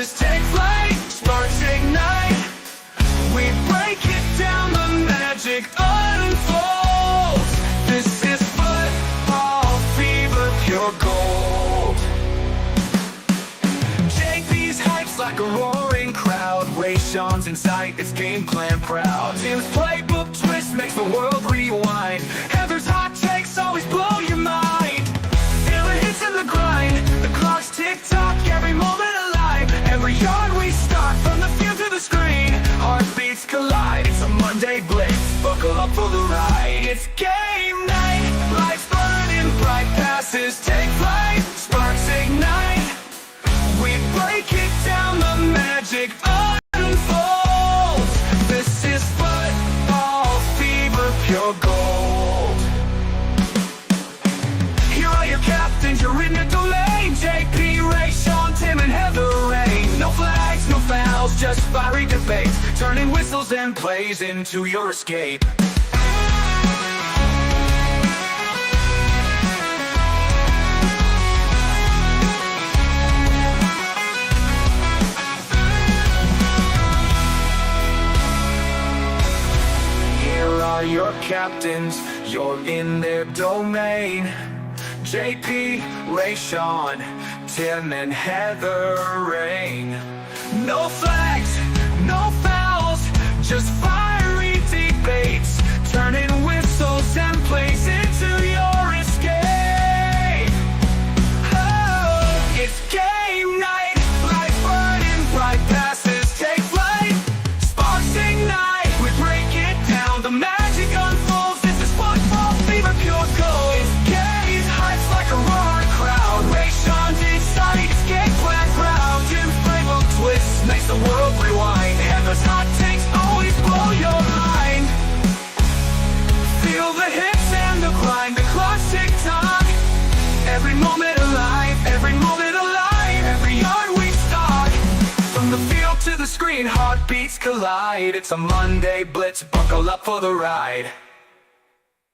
passes take flight, sparks ignite. We break it down, the magic unfolds. This is football fever, pure gold. JP's hype's like a roaring crowd. Rayshon's in sight, it's game plan proud. Tim's playbook twist makes the world rewind. Heather's hot takes always blow your mind. Feel the hits in the grind, the clock's tick-tock, every moment alive. Every yard we start, from the field to the screen, heartbeats collide. It's a Monday blitz, buckle up for the ride. It's game night, lights burning bright, passes take flight, sparks ignite. We break it down, the magic unfolds. This is football fever, pure gold. Here are your captains, you're in the domain. JP, Rayshon, Tim, and Heather Rain. No flags, no fouls, just fiery debates, turning whistles and plays into your escape. Here are your captains, you're in their domain. JP, Rayshon, Tim, and Heather Rain. No flags, no fouls, just fiery debates, turning whistles and plays into your escape. Oh, it's game night, lights burning bright, passes take flight, sparks ignite. We break it down, the magic unfolds. This is football fever, pure gold. It's Gary's hype's like a roaring crowd. Rayshon's inside, it's game plan proud. Tim's playbook twist makes the world rewind. Heather's hot takes always blow your mind. Feel the hits and the grind, the clock's tick-tock, every moment alive, every moment alive. Every yard we stalk, from the field to the screen, heartbeats collide. It's a Monday blitz, buckle up for the ride.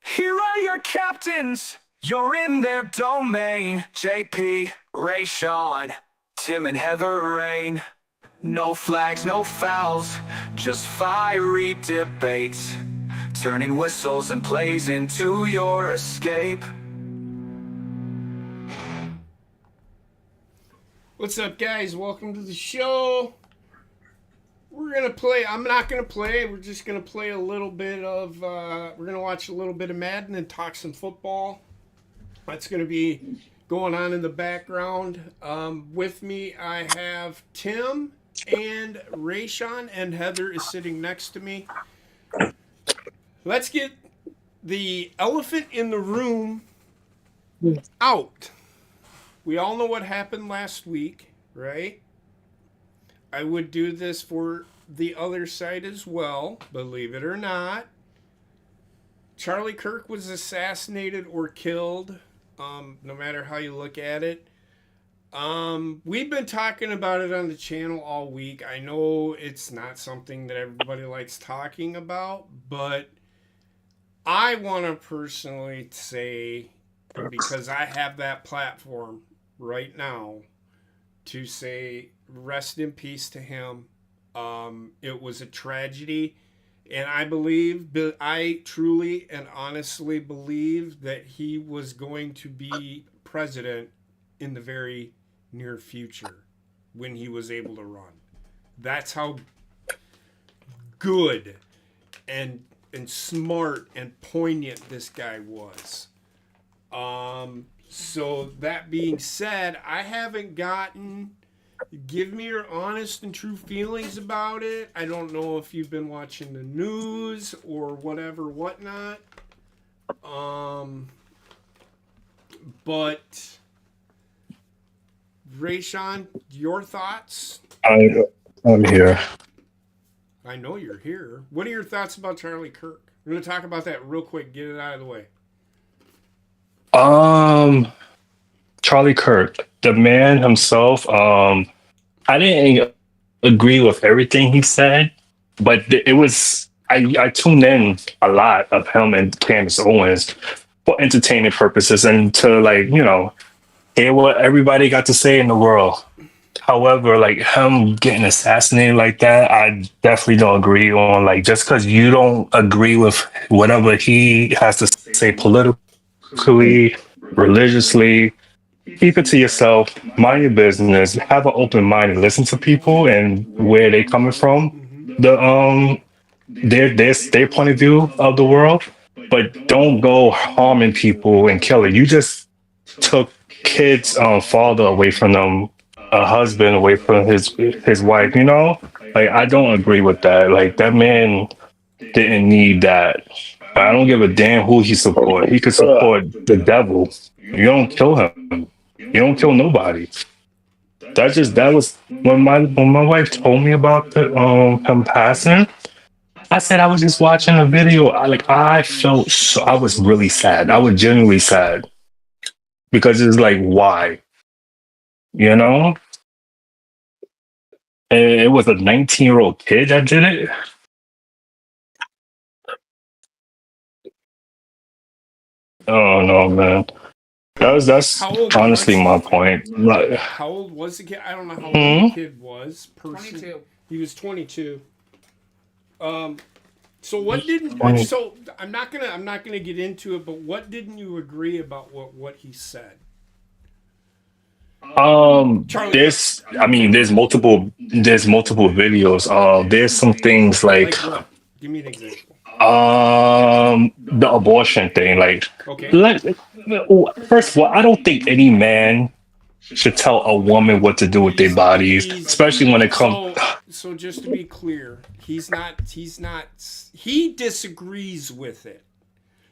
Here are your captains, you're in their domain. JP, Rayshon, Tim, and Heather Rain. No flags, no fouls, just fiery debates, turning whistles and plays into your escape. What's up, guys? Welcome to the show. We're gonna play. I'm not gonna play. We're just gonna play a little bit of. We're gonna watch a little bit of Madden and talk some football. That's gonna be going on in the background. With me, I have Tim and Rayshon, and Heather is sitting next to me. Let's get the elephant in the room out. We all know what happened last week, right? I would do this for the other side as well, believe it or not. Charlie Kirk was assassinated or killed, no matter how you look at it. We've been talking about it on the channel all week. I know it's not something that everybody likes talking about, but I want to personally say, because I have that platform right now, to say rest in peace to him. It was a tragedy, and I truly and honestly believe that he was going to be president in the very near future when he was able to run. That's how good and smart and poignant this guy was. So that being said, I haven't gotten... Give me your honest and true feelings about it. I don't know if you've been watching the news or whatnot. But Rayshon, your thoughts? I'm here. I know you're here. What are your thoughts about Charlie Kirk? We're going to talk about that real quick. Get it out of the way. Charlie Kirk, the man himself. I didn't agree with everything he said, but it was I tuned in a lot of him and Candace Owens for entertainment purposes and to hear what everybody got to say in the world. However, like him getting assassinated like that, I definitely don't agree on. Like, just because you don't agree with whatever he has to say politically, religiously, keep it to yourself. Mind your business. Have an open mind and listen to people and where they coming from. Mm-hmm. The their point of view of the world, but don't go harming people and killing. You just took kids father away from them, a husband away from his wife, you know? Like I don't agree with that. Like that man didn't need that. I don't give a damn who he support. He could support the devil. You don't kill him. You don't kill nobody. That was when my wife told me about him passing. I said I was just watching a video. I felt so I was really sad. I was genuinely sad because it's like why, you know? And it was a 19-year-old kid that did it. Oh no, man. That's How old honestly was my point. Like, how old was the kid? I don't know how old hmm? the kid was. 22. He was 22. So what didn't? 20. So I'm not gonna get into it. But what didn't you agree about what he said? Charlie, there's multiple videos. There's some things like like what? Give me an example. the abortion thing. Like, Okay. let, first of all, I don't think any man should tell a woman what to do with their bodies, especially when it comes. So just to be clear, he's not. He disagrees with it.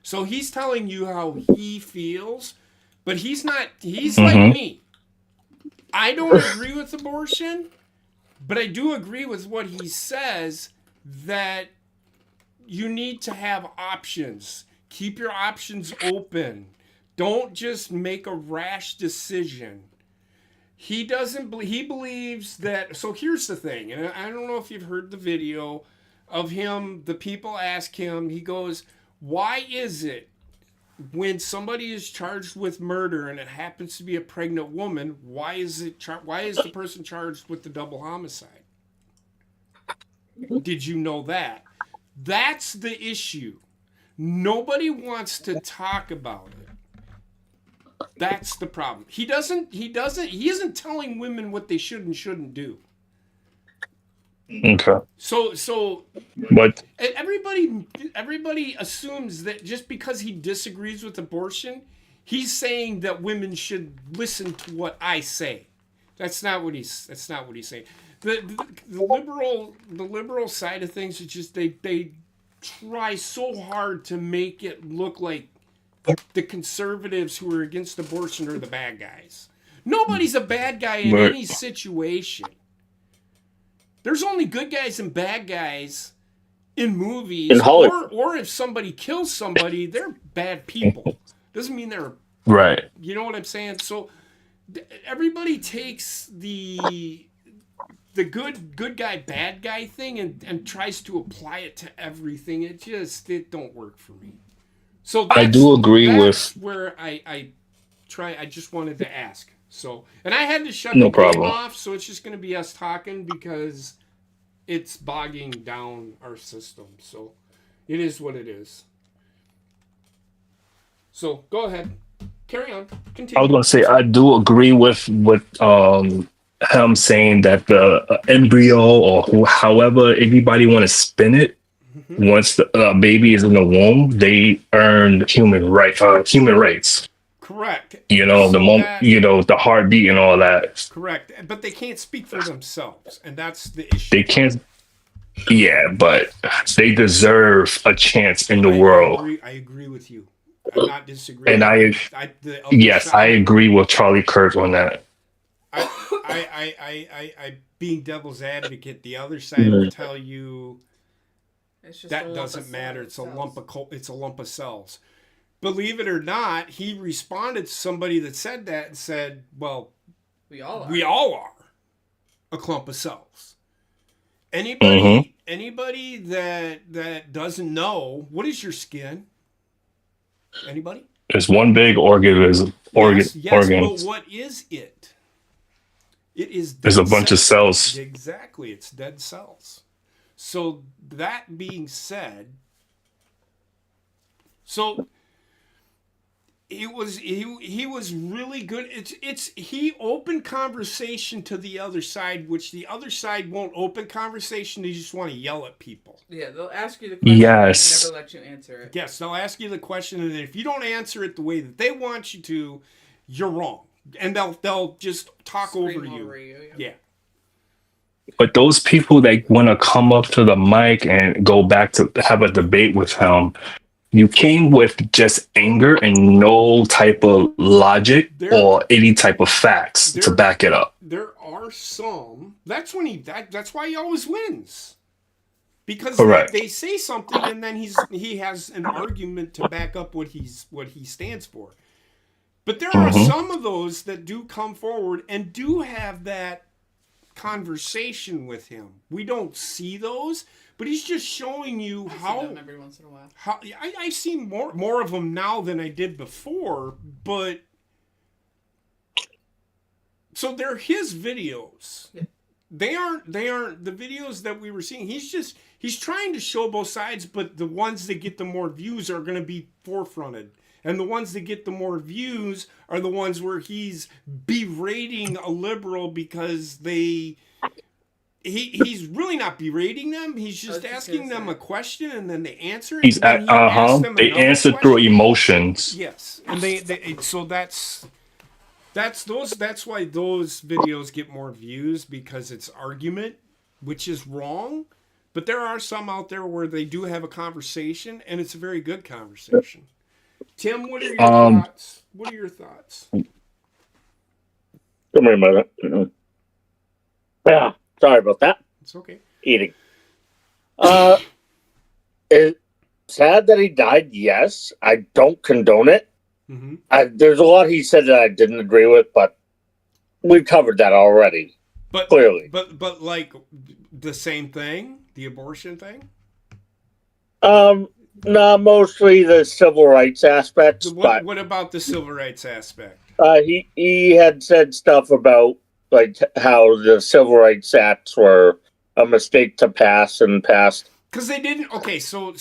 So he's telling you how he feels, but he's not. He's like me. I don't agree with abortion, but I do agree with what he says that you need to have options. Keep your options open. Don't just make a rash decision. He doesn't. He believes that. So here's the thing, and I don't know if you've heard the video of him. The people ask him. He goes, "Why is it when somebody is charged with murder and it happens to be a pregnant woman? Why is the person charged with the double homicide? Did you know that? That's the issue. Nobody wants to talk about it. That's the problem. He isn't telling women what they should and shouldn't do. Okay, So but everybody assumes that just because he disagrees with abortion, he's saying that women should listen to what I say. That's not what he's saying. The liberal side of things is just they try so hard to make it look like the conservatives who are against abortion are the bad guys. Nobody's a bad guy in any situation. There's only good guys and bad guys in movies. Or if somebody kills somebody, they're bad people. Doesn't mean they're right. You know what I'm saying? So everybody takes the good guy, bad guy thing and tries to apply it to everything. It don't work for me. So I do agree that's with where I just wanted to ask. So, and I had to shut no the game problem. off, so it's just going to be us talking because it's bogging down our system. So, it is what it is. So, go ahead. Carry on. Continue. I was gonna say I do agree with him saying that the embryo or however anybody want to spin it, once the baby is in the womb, they earned human rights. Correct. You know, the moment, the heartbeat and all that. Correct. But they can't speak for themselves, and that's the issue. They can't. Yeah, but they deserve a chance in the world. I agree with you. I'm not disagreeing. And I agree with Charlie Kirk on that. I being devil's advocate, the other side will tell you that doesn't matter. It's a lump of cells. Believe it or not, he responded to somebody that said that and said, "Well, we all are a clump of cells." Anybody that doesn't know, what is your skin? Anybody? It's one big organism. Yes, Organ. but what is it? It is dead There's a bunch of cells. Exactly, it's dead cells. So that being said, so he was really good. He opened conversation to the other side, which the other side won't open conversation. They just want to yell at people. Yeah, they'll ask you the question Yes. and never let you answer it. Yes, they'll ask you the question, and if you don't answer it the way that they want you to, you're wrong. And they'll just talk Scream over you. Yeah. But those people that want to come up to the mic and go back to have a debate with him, you came with just anger and no type of logic or any type of facts to back it up. There are some. That's why he always wins. Because they say something and then he has an argument to back up what he stands for. But there are some of those that do come forward and do have that conversation with him. We don't see those, but he's just showing you how. See them every once in a while. How I see more of them now than I did before, but so they're his videos. Yeah. They aren't the videos that we were seeing. He's trying to show both sides, but the ones that get the more views are going to be forefronted. And the ones that get the more views are the ones where he's berating a liberal because he's really not berating them. He's just asking them a question and then they answer it. They answer through emotions. Yes, and so that's why those videos get more views, because it's argument, which is wrong. But there are some out there where they do have a conversation, and it's a very good conversation. Tim, what are your thoughts? What are your thoughts? Come here a minute. Yeah, sorry about that. It's okay. Eating. It's sad that he died. Yes, I don't condone it. Mm-hmm. There's a lot he said that I didn't agree with, but we covered that already. But clearly, but like the same thing, the abortion thing. No, mostly the civil rights aspects. What about the civil rights aspect? He had said stuff about like how the civil rights acts were a mistake to pass and passed. Because they didn't. Okay, so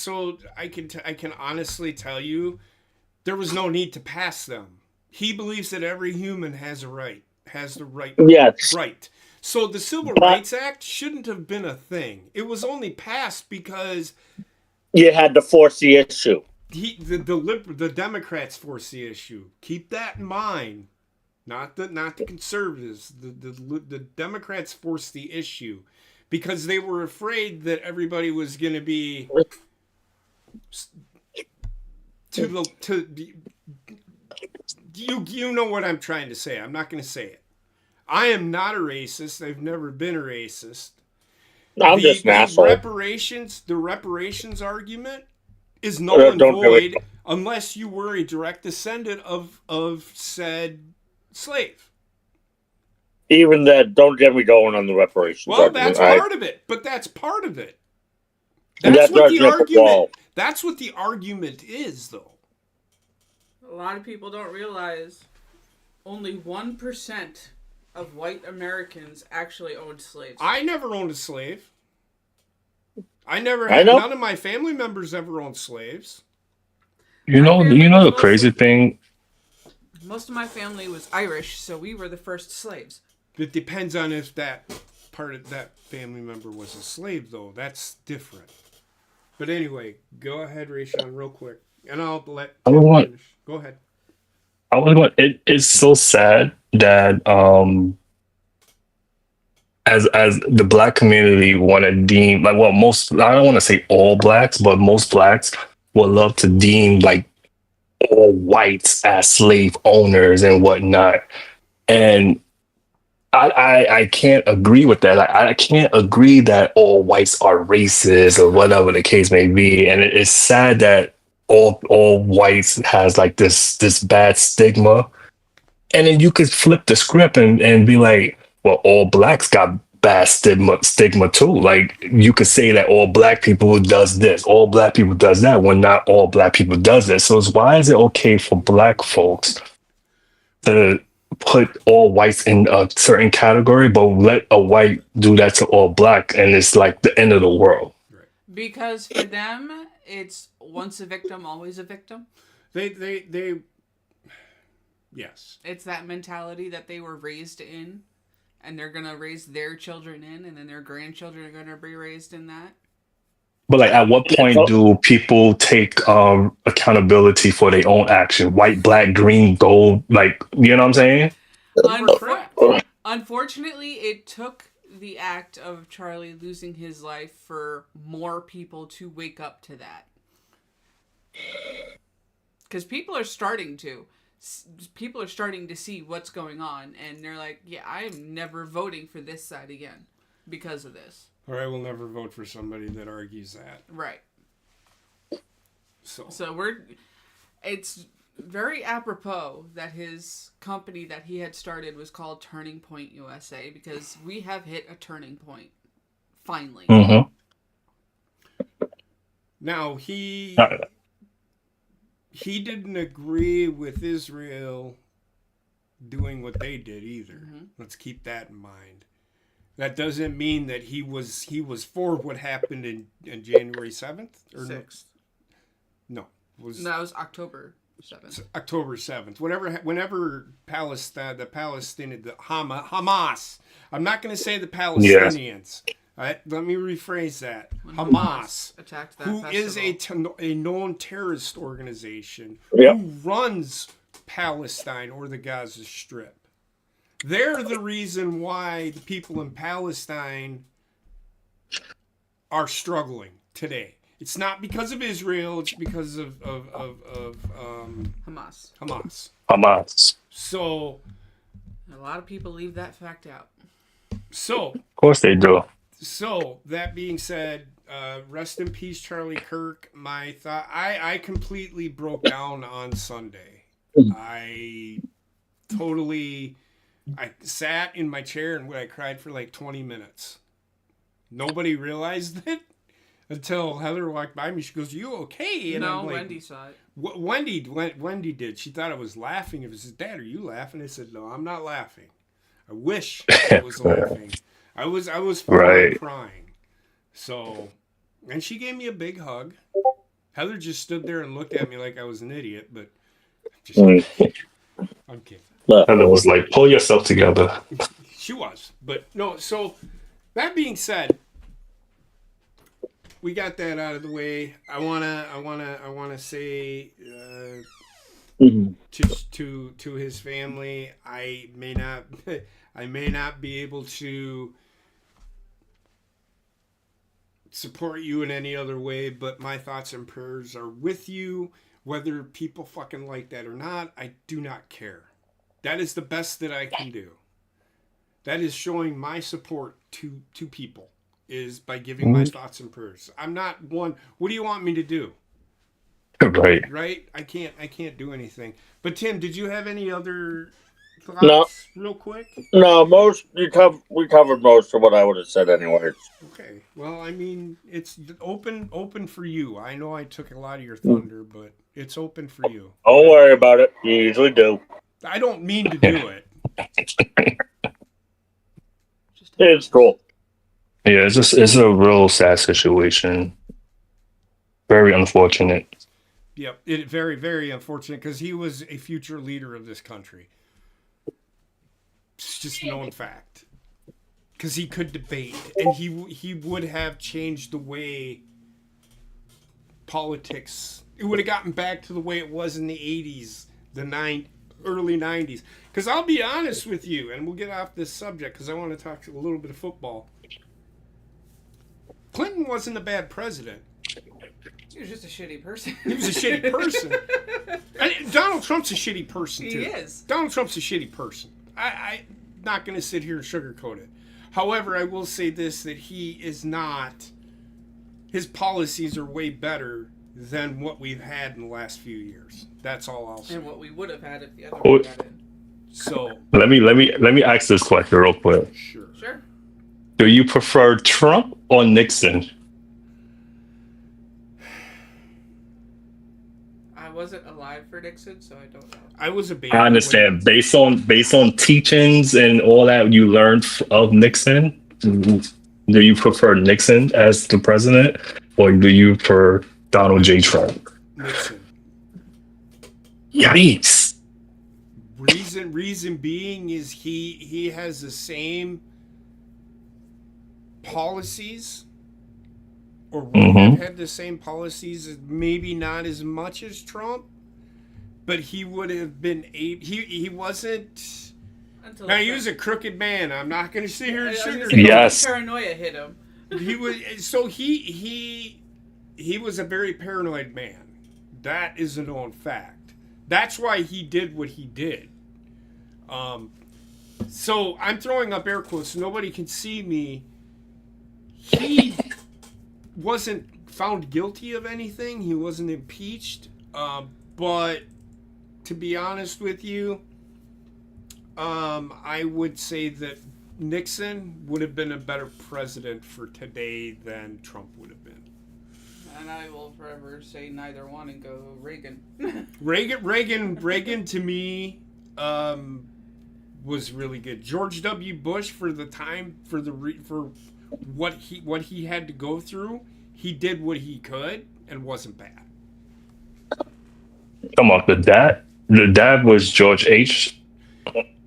I can honestly tell you, there was no need to pass them. He believes that every human has the right. Yes. Right. So the Civil Rights Act shouldn't have been a thing. It was only passed because you had to force the issue. The Democrats forced the issue. Keep that in mind. Not the conservatives. The Democrats forced the issue because they were afraid that everybody was going to be you know what I'm trying to say. I'm not going to say it. I am not a racist. I've never been a racist. I'm just an asshole. The reparations argument is null and void unless you were a direct descendant of said slave. Even that, don't get me going on the reparations. Well, argument. That's part of it. But that's part of it. That's what the argument. That's what the argument is, though. A lot of people don't realize only 1% of white Americans actually owned slaves. I never owned a slave. None of my family members ever owned slaves. You know the crazy thing? Most of my family was Irish, so we were the first slaves. It depends on if that part of that family member was a slave, though. That's different. But anyway, go ahead, Rayshawn, real quick. And I'll let Tim finish. Go ahead. It's so sad that as the black community want to deem I don't want to say all blacks, but most blacks would love to deem like all whites as slave owners and whatnot. And I can't agree with that. I can't agree that all whites are racist or whatever the case may be. And it's sad that all whites has like this bad stigma. And then you could flip the script and be like, well, all blacks got bad stigma too. Like you could say that all black people does this, all black people does that, when not all black people does this. So why is it okay for black folks to put all whites in a certain category, but let a white do that to all black, and it's like the end of the world. Because for them, it's once a victim, always a victim. They yes. It's that mentality that they were raised in, and they're gonna raise their children in, and then their grandchildren are gonna be raised in that. But like, at what point do people take accountability for their own action? White, black, green, gold, like, you know what I'm saying? Unfortunately, it took the act of Charlie losing his life for more people to wake up to that. Because people are starting to see what's going on, and they're like, yeah, I am never voting for this side again because of this. Or I will never vote for somebody that argues that. Right. So it's very apropos that his company that he had started was called Turning Point USA, because we have hit a turning point. Finally. Mm-hmm. Now, he didn't agree with Israel doing what they did either. Mm-hmm. Let's keep that in mind. That doesn't mean that he was for what happened in January 7th or 6th. No, that was October 7th. October 7th. Whenever Palestine, the Hamas. I'm not going to say the Palestinians. Yeah. Let me rephrase that. When Hamas attacked that who festival. is a known terrorist organization yep. who runs Palestine or the Gaza Strip. They're the reason why the people in Palestine are struggling today. It's not because of Israel. It's because of Hamas. So a lot of people leave that fact out. So of course they do. So that being said, rest in peace, Charlie Kirk. My thought, I completely broke down on Sunday. I sat in my chair and I cried for like 20 minutes. Nobody realized it until Heather walked by me. She goes, "You okay?" And no, I'm like, Wendy saw it. Wendy did. She thought I was laughing. It was, "Dad, are you laughing?" I said, "No, I'm not laughing. I wish I was laughing. I was right. crying." So, and she gave me a big hug. Heather just stood there and looked at me like I was an idiot, but I'm kidding. Heather was like, "Pull yourself together." She was, but no. So that being said, we got that out of the way. I wanna say to his family, I may not be able to support you in any other way, but my thoughts and prayers are with you. Whether people fucking like that or not, I do not care. That is the best that I can do. That is showing my support to people, is by giving my thoughts and prayers. I'm not one. What do you want me to do? Right? I can't do anything. But Tim, did you have any other thoughts real quick? No, we covered most of what I would have said anyways. Okay. Well, I mean, it's open for you. I know I took a lot of your thunder, but it's open for you. Don't worry about it. You usually do. I don't mean to do it. It's cool. Yeah, it's a real sad situation. Very unfortunate. Yep, it very, very unfortunate, because he was a future leader of this country. It's just a known fact. Because he could debate, and he would have changed the way politics. It would have gotten back to the way it was in the 80s, early 90s. Because I'll be honest with you, and we'll get off this subject because I want to talk a little bit of football. Clinton wasn't a bad president. He was just a shitty person. He was a shitty person. And Donald Trump's a shitty person, too. He is. Donald Trump's a shitty person. I'm not going to sit here and sugarcoat it. However, I will say this, that he is not... His policies are way better than what we've had in the last few years. That's all I'll say. And what we would have had if the other one got in. So... Let me ask this question real quick. Sure. Do you prefer Trump or Nixon? I wasn't alive for Nixon, so I don't know. I was a baby. I understand. Based on teachings and all that you learned of Nixon, do you prefer Nixon as the president, or do you prefer Donald J. Trump? Nixon. Yikes! Reason being is he has the same policies, or would have had the same policies, maybe not as much as Trump, but he would have been he wasn't. Now he was a crooked man. I'm not going to sit here and sugarcoat. Yes. Paranoia hit him. He was so he was a very paranoid man. That is a known fact. That's why he did what he did. So I'm throwing up air quotes so nobody can see me. He wasn't found guilty of anything. He wasn't impeached. But to be honest with you, I would say that Nixon would have been a better president for today than Trump would have been. And I will forever say neither one and go Reagan. Reagan to me was really good. George W. Bush, for the time, for what he had to go through, he did what he could and wasn't bad. Come on, the dad was George H.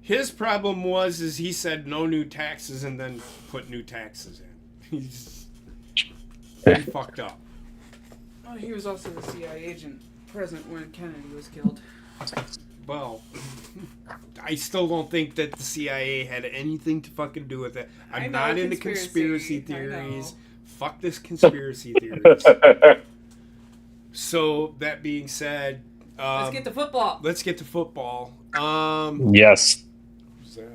His problem was he said no new taxes and then put new taxes in. He fucked up. Oh, he was also the CIA agent present when Kennedy was killed. Well, I still don't think that the CIA had anything to fucking do with it. I'm not into conspiracy theories. Fuck this conspiracy theories. So, that being said... let's get to football. Yes. Who's that?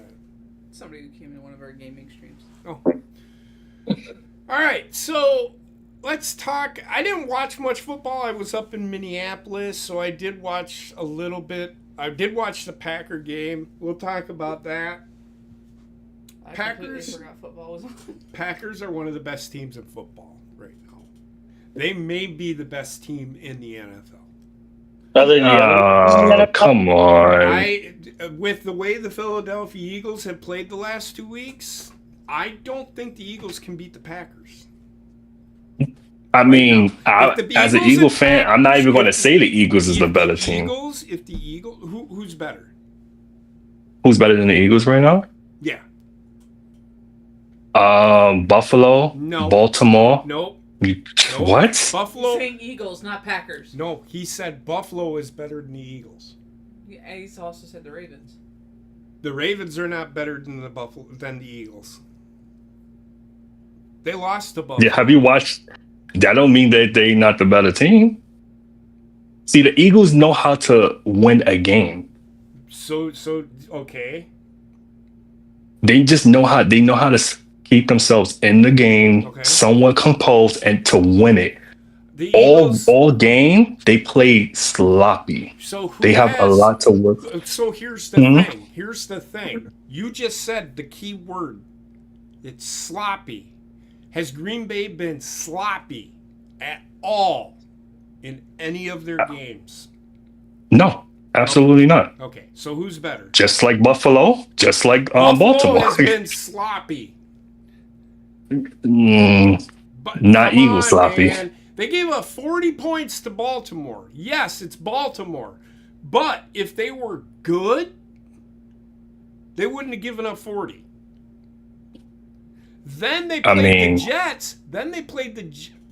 Somebody who came in one of our gaming streams. Oh. Alright, so... let's talk. I didn't watch much football. I was up in Minneapolis, so I did watch a little bit. I did watch the Packer game. We'll talk about that. I completely forgot football was on. Packers are one of the best teams in football right now. They may be the best team in the NFL. Come on. With the way the Philadelphia Eagles have played the last 2 weeks, I don't think the Eagles can beat the Packers. I mean, as an Eagle fan, I'm not even going to say the Eagles is the better team. Who's better? Who's better than the Eagles right now? Yeah. Buffalo. No. Baltimore. Nope. What? Buffalo. He's saying Eagles, not Packers. No, he said Buffalo is better than the Eagles. Yeah, and he's also said the Ravens. The Ravens are not better than the Eagles. They lost to Buffalo. Yeah, have you watched? That don't mean that they're not the better team. See, the Eagles know how to win a game. So okay. They just know how to keep themselves in the game, somewhat composed, and to win it. The Eagles, all game they play sloppy. So they have a lot to work. So here's the thing. Here's the thing. You just said the key word. It's sloppy. Has Green Bay been sloppy at all in any of their games? No, absolutely not. Okay, so who's better? Just like Buffalo, just like Baltimore. Has been sloppy. Not Eagles sloppy. Man. They gave up 40 points to Baltimore. Yes, it's Baltimore. But if they were good, they wouldn't have given up 40. Then they played the Jets. Then they played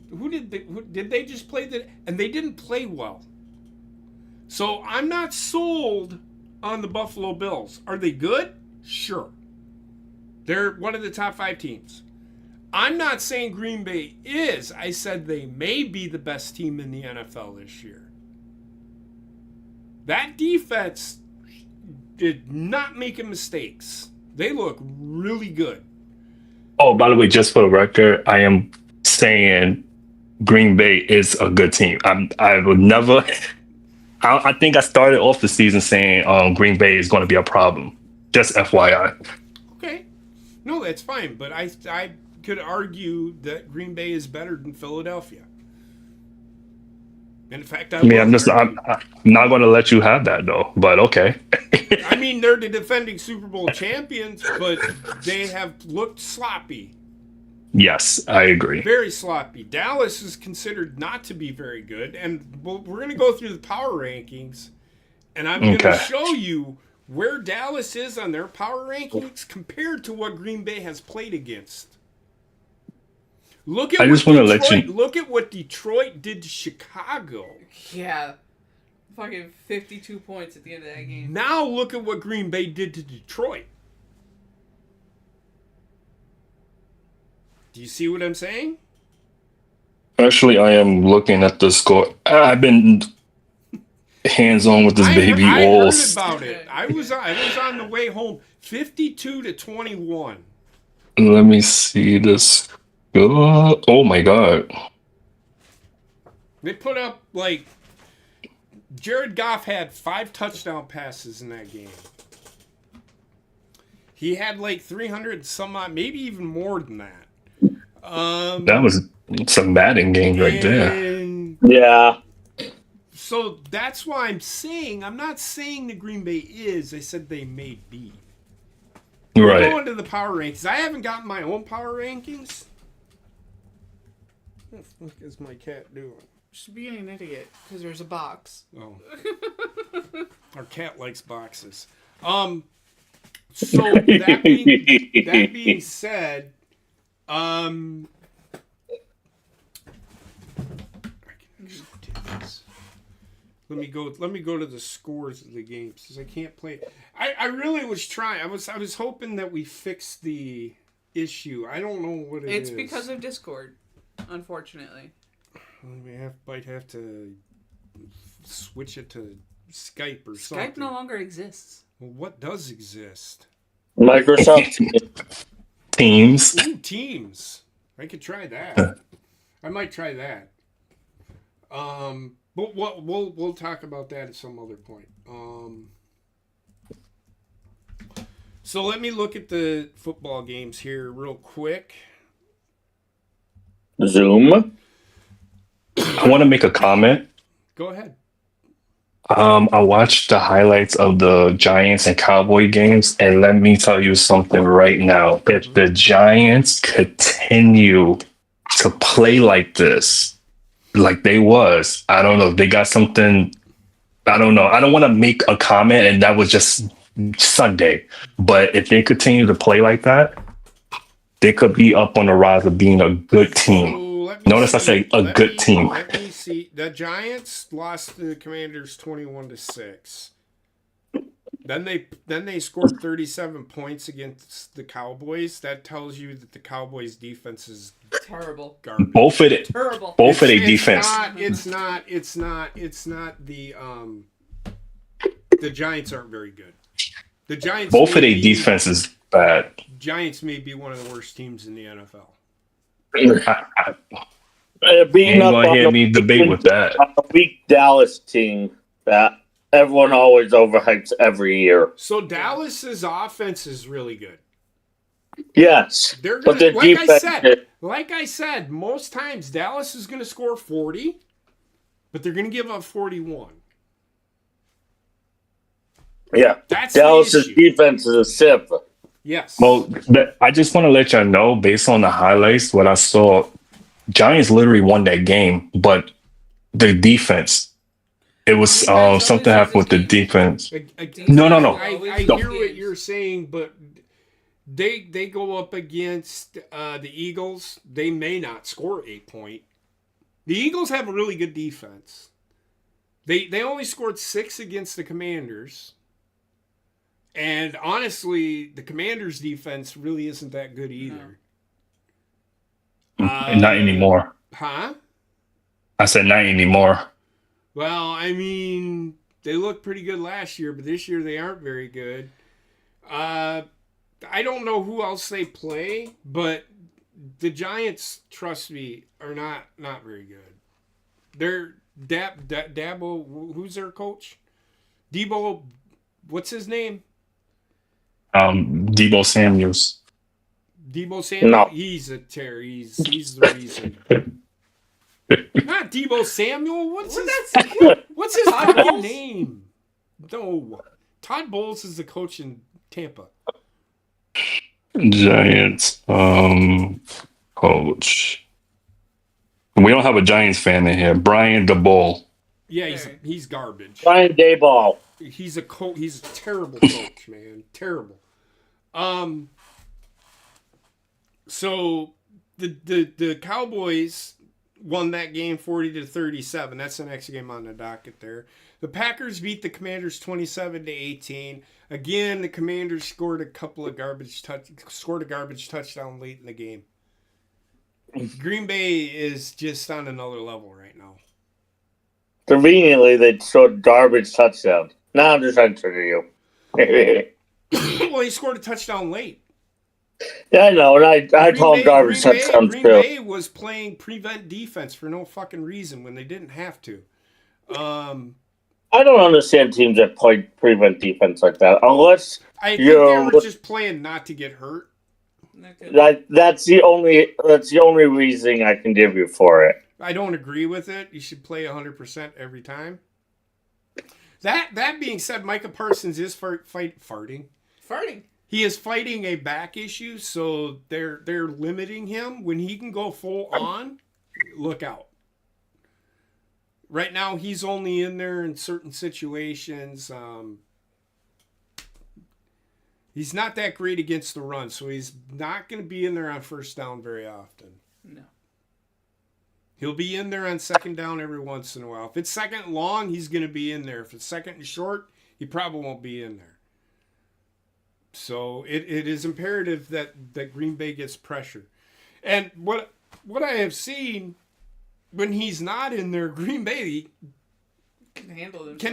who did they just play and they didn't play well. So I'm not sold on the Buffalo Bills. Are they good? Sure. They're one of the top 5 teams. I'm not saying Green Bay is. I said they may be the best team in the NFL this year. That defense did not make mistakes. They look really good. Oh, by the way, just for the record, I am saying Green Bay is a good team. I would never. I think I started off the season saying Green Bay is going to be a problem. Just FYI. Okay, no, that's fine. But I could argue that Green Bay is better than Philadelphia. In fact, I mean, I'm was. not going to let you have that though. But okay. I mean, they're the defending Super Bowl champions, but they have looked sloppy. Yes, I agree. Very sloppy. Dallas is considered not to be very good, and we're going to go through the power rankings, and I'm going to show you where Dallas is on their power rankings compared to what Green Bay has played against. Look at what Detroit did to Chicago. Yeah. Fucking 52 points at the end of that game. Now look at what Green Bay did to Detroit. Do you see what I'm saying? Actually, I am looking at the score. I've been hands-on with this baby Wolves. I heard about it. I was on the way home. 52-21. Let me see this. Oh my god. They put up, like, Jared Goff had 5 touchdown passes in that game. He had like 300 some odd, maybe even more than that. That was some batting game right there. Yeah. So that's why I'm not saying the Green Bay is. I said they may be. Right. We're going to the power rankings. I haven't gotten my own power rankings. What the fuck is my cat doing? She's being an idiot because there's a box. Oh. Our cat likes boxes. So that being said, I can actually do this. Let me go to the scores of the games because I can't play. I really was trying. I was hoping that we fixed the issue. I don't know what it is. It's because of Discord, unfortunately. We might have to switch it to Skype or something. Skype no longer exists. Well, what does exist? Microsoft Teams. Ooh, Teams. I could try that. I might try that. But we'll talk about that at some other point. So let me look at the football games here real quick. Zoom. I want to make a comment. Go ahead. I watched the highlights of the Giants and Cowboy games, and let me tell you something right now. If the Giants continue to play like this, like they was, I don't know, they got something, I don't know. I don't want to make a comment, and that was just Sunday. But if they continue to play like that, they could be up on the rise of being a good team. Notice I say a good team. Let me see. The Giants lost to the Commanders 21-6. Then they scored 37 points against the Cowboys. That tells you that the Cowboys defense is terrible. Garbage. Both of it. Terrible. Both of their defense. It's not the Giants aren't very good. The Giants. Both of their defense is bad. Giants may be one of the worst teams in the NFL. Beating up on hear me debate with that. A weak Dallas team that everyone always overhypes every year. So Dallas's offense is really good. Yes, They're gonna, but their defense. like I said, most times Dallas is going to score 40, but they're going to give up 41. Yeah, That's Dallas's defense is a sieve. Yes. Well, I just want to let y'all know, based on the highlights, what I saw, Giants literally won that game, but the defense, it was something happened with the defense. No. I hear what you're saying, but they go up against the Eagles. They may not score 8 points. The Eagles have a really good defense. They only scored 6 against the Commanders. And honestly, the Commanders' defense really isn't that good either. Not anymore. Huh? I said not anymore. Well, I mean, they looked pretty good last year, but this year they aren't very good. I don't know who else they play, but the Giants, trust me, are not very good. They're Dabo, who's their coach? Debo, what's his name? Debo Samuels. Debo Samuel? No. He's a terror. He's the reason. Not Debo Samuel. What's his Todd fucking Bowles? name? No. Todd Bowles is the coach in Tampa. Giants coach. We don't have a Giants fan in here. Brian DeBull. Yeah, he's garbage. Brian Dayball. He's a terrible coach, man. Terrible. So the Cowboys won that game 40-37. That's the next game on the docket there. The Packers beat the Commanders 27-18. Again, the Commanders scored a garbage touchdown late in the game. Green Bay is just on another level right now. Conveniently, they showed garbage touchdown. Now I'm just answering you. Well, he scored a touchdown late. Yeah, I know, and I call them garbage touchdowns Green too. Bay was playing prevent defense for no fucking reason when they didn't have to. I don't understand teams that play prevent defense like that, unless I think they were just playing not to get hurt. that's the only reason I can give you for it. I don't agree with it. You should play 100% every time. That being said, Micah Parsons is farting. He is fighting a back issue, so they're limiting him. When he can go full on, look out. Right now, he's only in there in certain situations. He's not that great against the run, so he's not going to be in there on first down very often. No. He'll be in there on second down every once in a while. If it's second and long, he's going to be in there. If it's second and short, he probably won't be in there. So it is imperative that Green Bay gets pressure. And what I have seen, when he's not in there, Green Bay can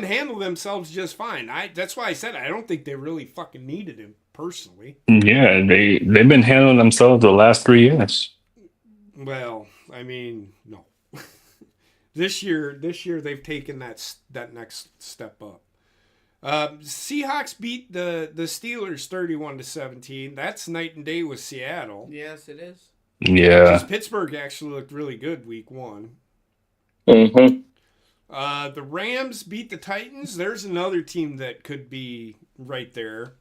handle themselves just fine. That's why I said I don't think they really fucking needed him personally. Yeah, they've been handling themselves the last 3 years. Well, I mean, no. This year they've taken that next step up. Seahawks beat the Steelers 31-17. That's night and day with Seattle. Yes, it is. Yeah. Because Pittsburgh actually looked really good week 1. Mm-hmm. The Rams beat the Titans. There's another team that could be right there.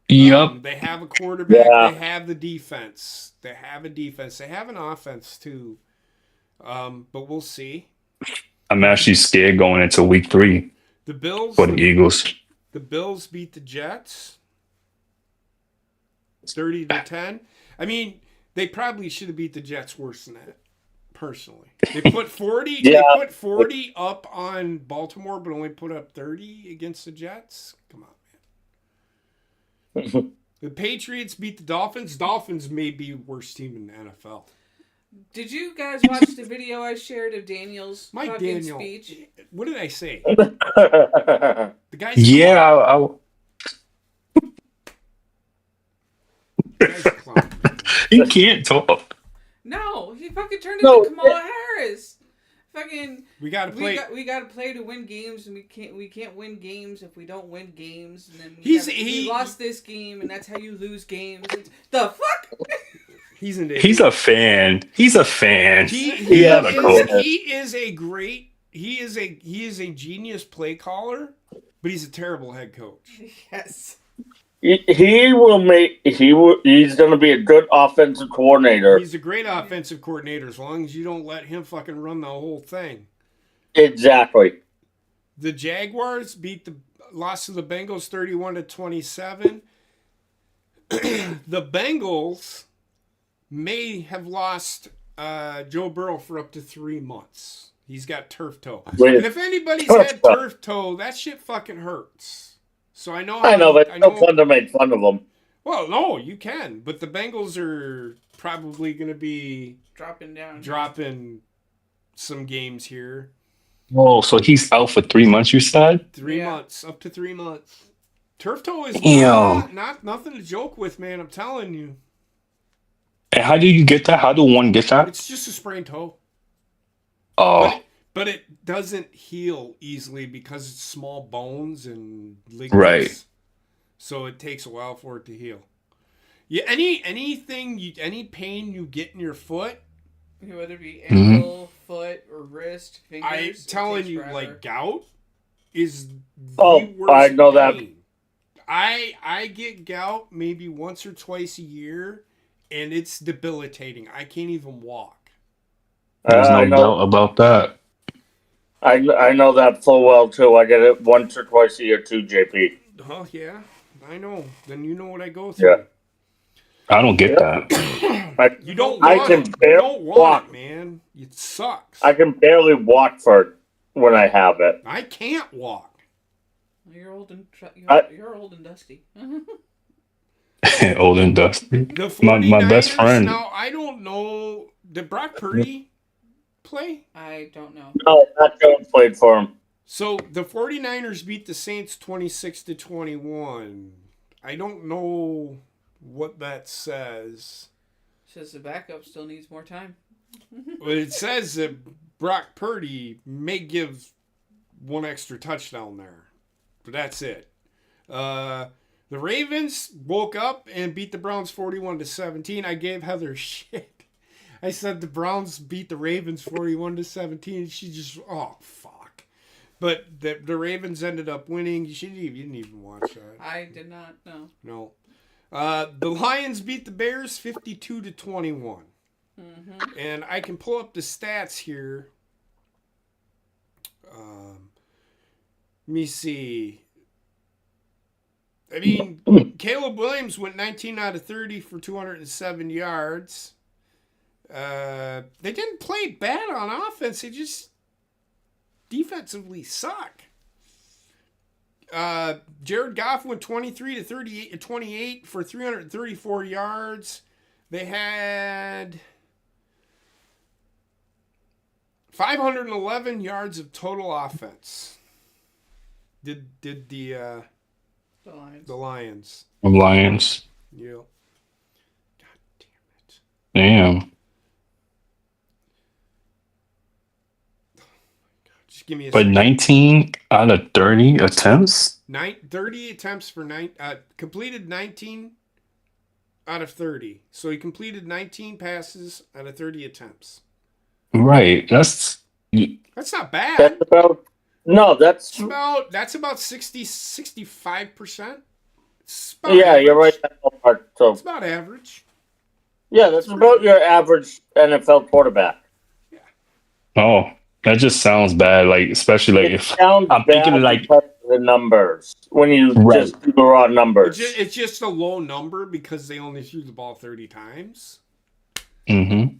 Yep. They have a quarterback. Yeah. They have the defense. They have a defense. They have an offense too. But we'll see. I'm actually scared going into week 3 The Bills for the Eagles. The Bills beat the Jets 30-10. I mean, they probably should have beat the Jets worse than that. Personally, they put 40. Yeah. They put 40 up on Baltimore, but only put up 30 against the Jets. Come on, man. The Patriots beat the Dolphins. Dolphins may be worst team in the NFL. Did you guys watch the video I shared of Daniel's fucking speech? What did I say? The guy's Yeah, the guy's a clown. he can't talk. No, he fucking turned into Kamala Harris. Fucking, We gotta play. we gotta play to win games, and we can't win games if we don't win games. And then we lost this game, and that's how you lose games. The fuck? He's an idiot. He's a fan. He's a fan. He is a genius play caller, but he's a terrible head coach. Yes. He's going to be a good offensive coordinator. He's a great offensive coordinator as long as you don't let him fucking run the whole thing. Exactly. The Jaguars lost to the Bengals 31-27. The Bengals may have lost Joe Burrow for up to 3 months. He's got turf toe. And if anybody's had turf toe, that shit fucking hurts. So I know, but it's no fun to make fun of them. Well, no, you can. But the Bengals are probably going to be dropping some games here. Oh, so he's out for 3 months, you said? 3 months, up to 3 months. Turf toe is not nothing to joke with, man. I'm telling you. And how do you get that? How do one get that? It's just a sprained toe. Oh. But it doesn't heal easily because it's small bones and ligaments. Right. So it takes a while for it to heal. Yeah, any pain you get in your foot, Whether it be Mhm. ankle, foot, or wrist, fingers. I'm it telling takes you, forever. like gout is the Oh, worst I know that. pain. I get gout maybe once or twice a year, and it's debilitating. I can't even walk. There's I no know. doubt about that. I know that full well too. I get it once or twice a year too, JP. Oh yeah, I know. Then you know what I go through. Yeah. I don't get Yep. that. You don't I want can it. You barely don't want walk. it, man. It sucks. I can barely walk for when I have it. I can't walk. You're old and I- you're old and dusty. Old and dusty. The 49ers, My best friend. now, I don't know. Did Brock Purdy play? I don't know. No, Matt Jones played for him. So the 49ers beat the Saints 26-21. I don't know what that says. Says the backup still needs more time. But it says that Brock Purdy may give one extra touchdown there. But that's it. The Ravens woke up and beat the Browns 41-17. I gave Heather shit. I said the Browns beat the Ravens 41-17. She just, oh, fuck. But the Ravens ended up winning. You didn't even watch that. I did not know. No. The Lions beat the Bears 52-21. And I can pull up the stats here. Let me see. I mean, Caleb Williams went 19 out of 30 for 207 yards. They didn't play bad on offense. They just defensively suck. Jared Goff went 28 for 334 yards. They had 511 yards of total offense. Did the Lions. Lions? Lions. Yeah. God damn it! Damn. Just give me a But second. 19 out of 30 attempts? 30 attempts for completed 19 out of 30. So he completed 19 passes out of 30 attempts. Right. That's That's not bad. That's about That's about 65%. yeah. You're right. So It's about average. yeah, that's about your average NFL quarterback. oh, that just sounds bad. Like especially like It if sounds I'm bad thinking like because of the numbers when you Right. just do the raw numbers. It's just a low number because they only threw the ball 30 times. mm-hmm.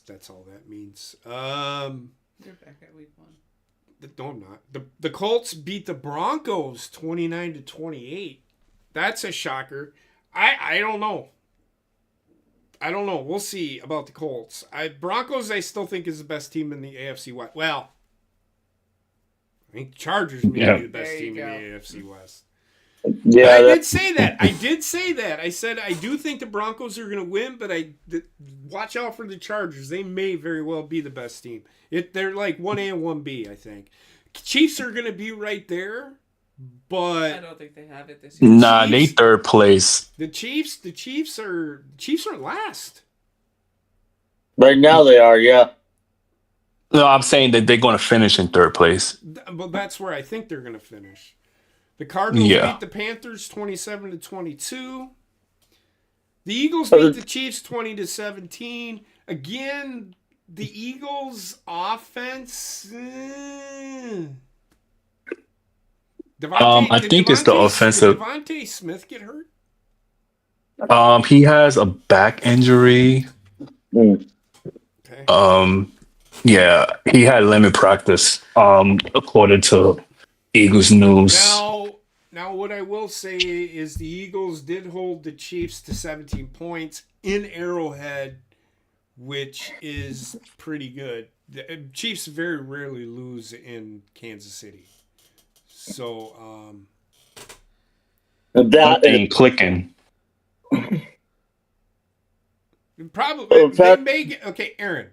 That's all that means. They're back at week 1. No, I'm not. The Colts beat the Broncos 29-28. That's a shocker. I don't know. I don't know. We'll see about the Colts. Broncos, I still think is the best team in the AFC West. Well, I think Chargers may be the best There you team in go. the AFC West. Yeah, I that- did say that. I said I do think the Broncos are going to win, but watch out for the Chargers. They may very well be the best team. They're like 1A and 1B, I think. Chiefs are going to be right there, I but don't think they have it this year. Nah, they Chiefs- third place. the Chiefs are last. right now they are. Yeah. No, I'm saying that they're going to finish in third place. Well, that's where I think they're going to finish. The Cardinals Yeah. beat the Panthers 27-22. The Eagles beat the Chiefs 20-17. Again, the Eagles' offense. I think it's the offensive. Did Devontae Smith get hurt? He has a back injury. Mm. Okay. Yeah, he had limited practice. According to Eagles news. Now, what I will say is the Eagles did hold the Chiefs to 17 points in Arrowhead, which is pretty good. The Chiefs very rarely lose in Kansas City. So, That ain't clicking. probably they may get, okay, Aaron.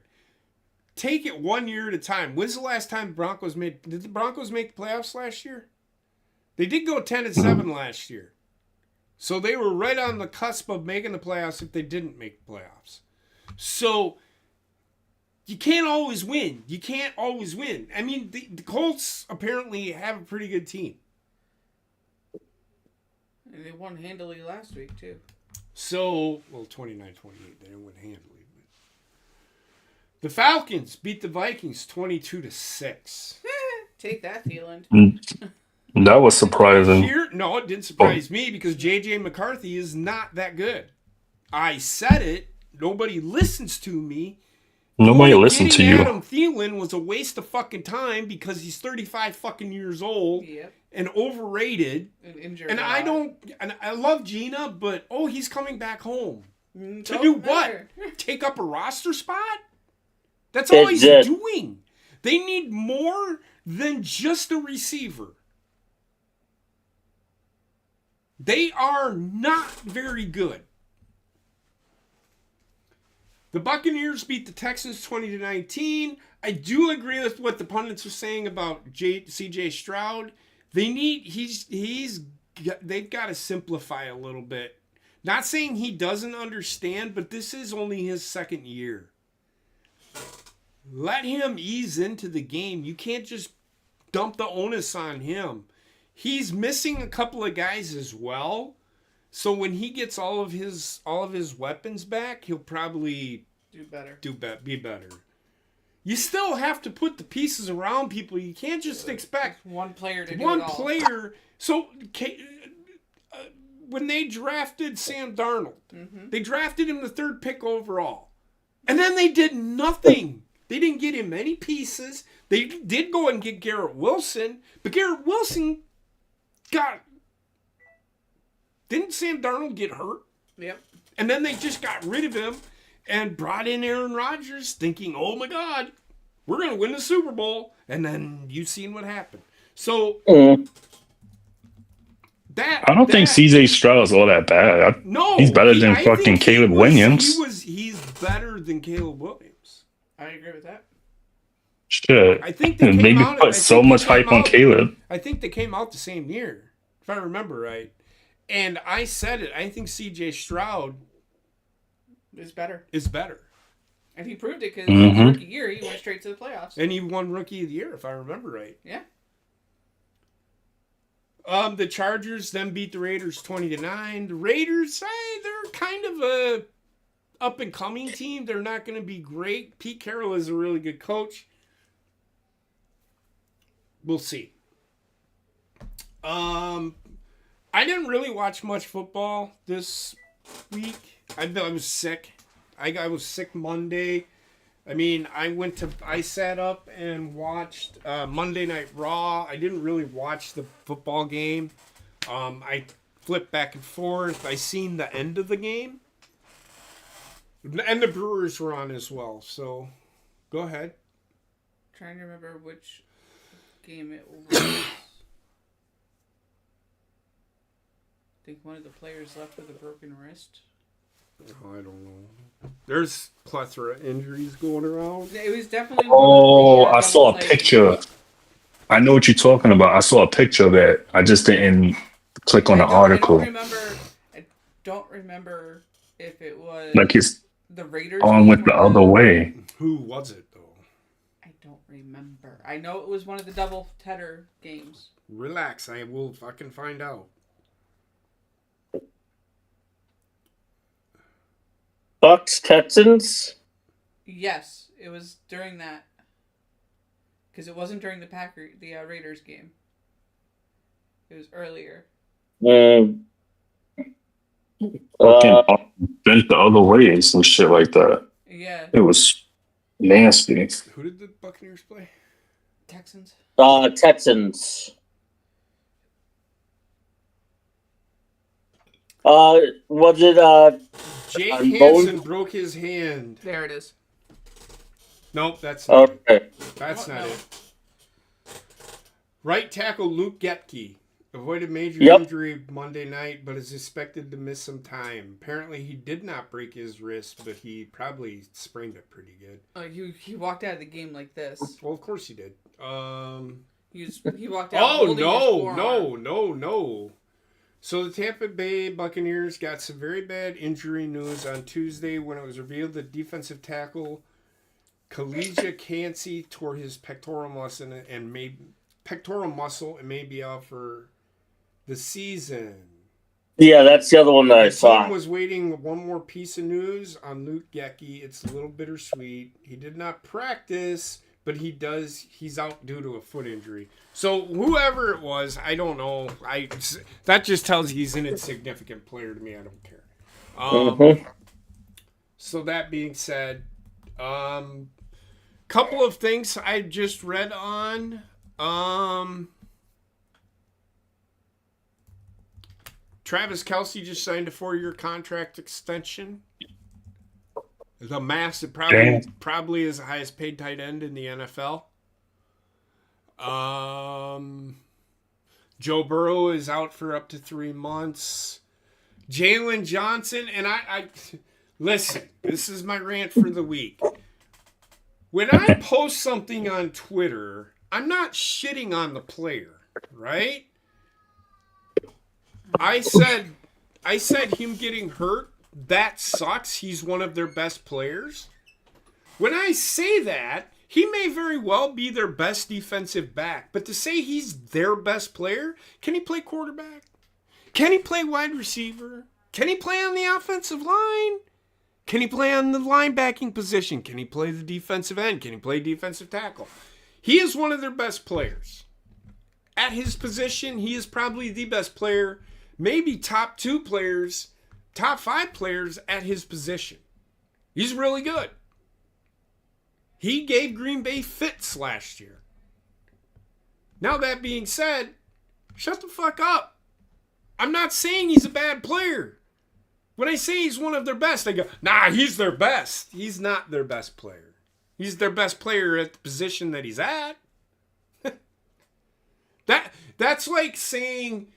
Take it 1 year at a time. When's the last time did the Broncos make the playoffs last year? They did go 10-7 last year. So they were right on the cusp of making the playoffs if they didn't make the playoffs. So you can't always win. I mean, the Colts apparently have a pretty good team. And they won handily last week, too. So, 29-28. They didn't win handily. The Falcons beat the Vikings 22-6. Take that, Thielen. That was surprising. No, it didn't surprise me because J.J. McCarthy is not that good. I said it. Nobody listens to me. Nobody listened to you. Adam Thielen was a waste of fucking time because he's 35 fucking years old and overrated. And injured. And I love Gina, but he's coming back home. To Don't do matter. what? Take up a roster spot? That's all he's doing. They need more than just a receiver. They are not very good. The Buccaneers beat the Texans 20-19. I do agree with what the pundits are saying about C.J. Stroud. They've got to simplify a little bit. Not saying he doesn't understand, but this is only his second year. Let him ease into the game. You can't just dump the onus on him. He's missing a couple of guys as well. So when he gets all of his weapons back, he'll probably be better. You still have to put the pieces around people. You can't just expect one player to do one it all. player. So when they drafted Sam Darnold, they drafted him the 3rd pick overall, and then they did nothing. They didn't get him any pieces. They did go and get Garrett Wilson, but Garrett Wilson didn't Sam Darnold get hurt? Yep. And then they just got rid of him and brought in Aaron Rodgers thinking, oh my God, we're going to win the Super Bowl. And then you've seen what happened. So I don't think CJ Stroud is all that bad. No. He's better than fucking Caleb Williams. He's better than Caleb Williams. I agree with that. Shit. I think they maybe put so much hype on Caleb. I think they came out the same year, if I remember right. And I said it. I think C.J. Stroud is better. And he proved it because his rookie year, he went straight to the playoffs. And he won Rookie of the Year, if I remember right. Yeah. The Chargers then beat the Raiders 20-9. The Raiders, they're kind of a up-and-coming team. They're not going to be great. Pete Carroll is a really good coach. We'll see. I didn't really watch much football this week. I was sick. I was sick Monday. I mean, I sat up and watched Monday Night Raw. I didn't really watch the football game. I flipped back and forth. I seen the end of the game. And the Brewers were on as well. So, go ahead. Trying to remember which game it was. I think one of the players left with a broken wrist. Oh, I don't know. There's plethora of injuries going around. It was definitely. I saw a picture. I know what you're talking about. I saw a picture of it. I just didn't click on the article. I don't remember if it was like it's the Raiders. on with the other way. Who was it though? I don't remember. I know it was one of the double header games. Relax, I will fucking find out. Bucks Texans. Yes, it was during that. Because it wasn't during the Raiders game. It was earlier. Fucking bent the other way and some shit like that. Yeah. It was nasty. Who did the Buccaneers play? Texans. Texans. Was it Jake Hansen broke his hand. There it is. Nope, that's not it. okay? That's not it. Right tackle Luke Getke avoided major injury Monday night, but is expected to miss some time. Apparently, he did not break his wrist, but he probably sprained it pretty good. He walked out of the game like this. Well, of course he did. He walked out. Oh no! So the Tampa Bay Buccaneers got some very bad injury news on Tuesday when it was revealed that defensive tackle Kalijah Cansey tore his pectoral muscle and may be out for the season. Yeah, that's the other one that I The saw. team was waiting one more piece of news on Luke Gecki. It's a little bittersweet. He did not practice, but he's out due to a foot injury. So whoever it was, I don't know. That just tells you he's an insignificant player to me. I don't care. So that being said, couple of things I just read on. Travis Kelce just signed a 4-year contract extension. The massive, probably is the highest paid tight end in the NFL. Joe Burrow is out for up to 3 months. Jalen Johnson, and I listen, this is my rant for the week. When I post something on Twitter, I'm not shitting on the player, right? I said him getting hurt, that sucks. He's one of their best players. When I say that, he may very well be their best defensive back. But to say he's their best player, can he play quarterback? Can he play wide receiver? Can he play on the offensive line? Can he play on the linebacking position? Can he play the defensive end? Can he play defensive tackle? He is one of their best players. At his position, he is probably the best player. Maybe top 2 players, top 5 players at his position. He's really good. He gave Green Bay fits last year. Now that being said, shut the fuck up. I'm not saying he's a bad player. When I say he's one of their best, I go, nah, he's their best. He's not their best player. He's their best player at the position that he's at. That's like saying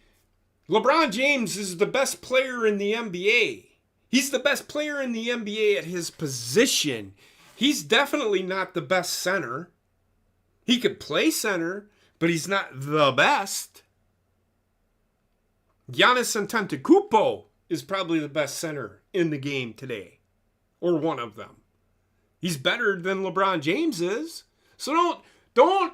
LeBron James is the best player in the NBA. He's the best player in the NBA at his position. He's definitely not the best center. He could play center, but he's not the best. Giannis Antetokounmpo is probably the best center in the game today, or one of them. He's better than LeBron James is. So don't.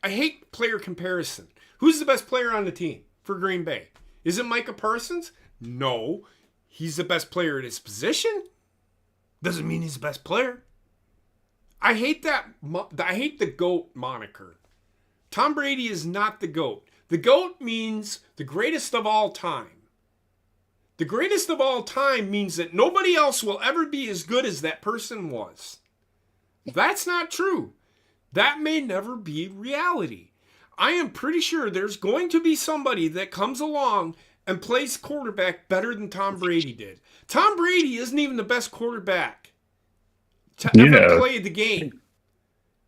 I hate player comparison. Who's the best player on the team for Green Bay? Is it Micah Parsons? No. He's the best player at his position. Doesn't mean he's the best player. I hate that. I hate the GOAT moniker. Tom Brady is not the GOAT. The GOAT means the greatest of all time. The greatest of all time means that nobody else will ever be as good as that person was. That's not true. That may never be reality. I am pretty sure there's going to be somebody that comes along and plays quarterback better than Tom Brady did. Tom Brady isn't even the best quarterback to ever play the game.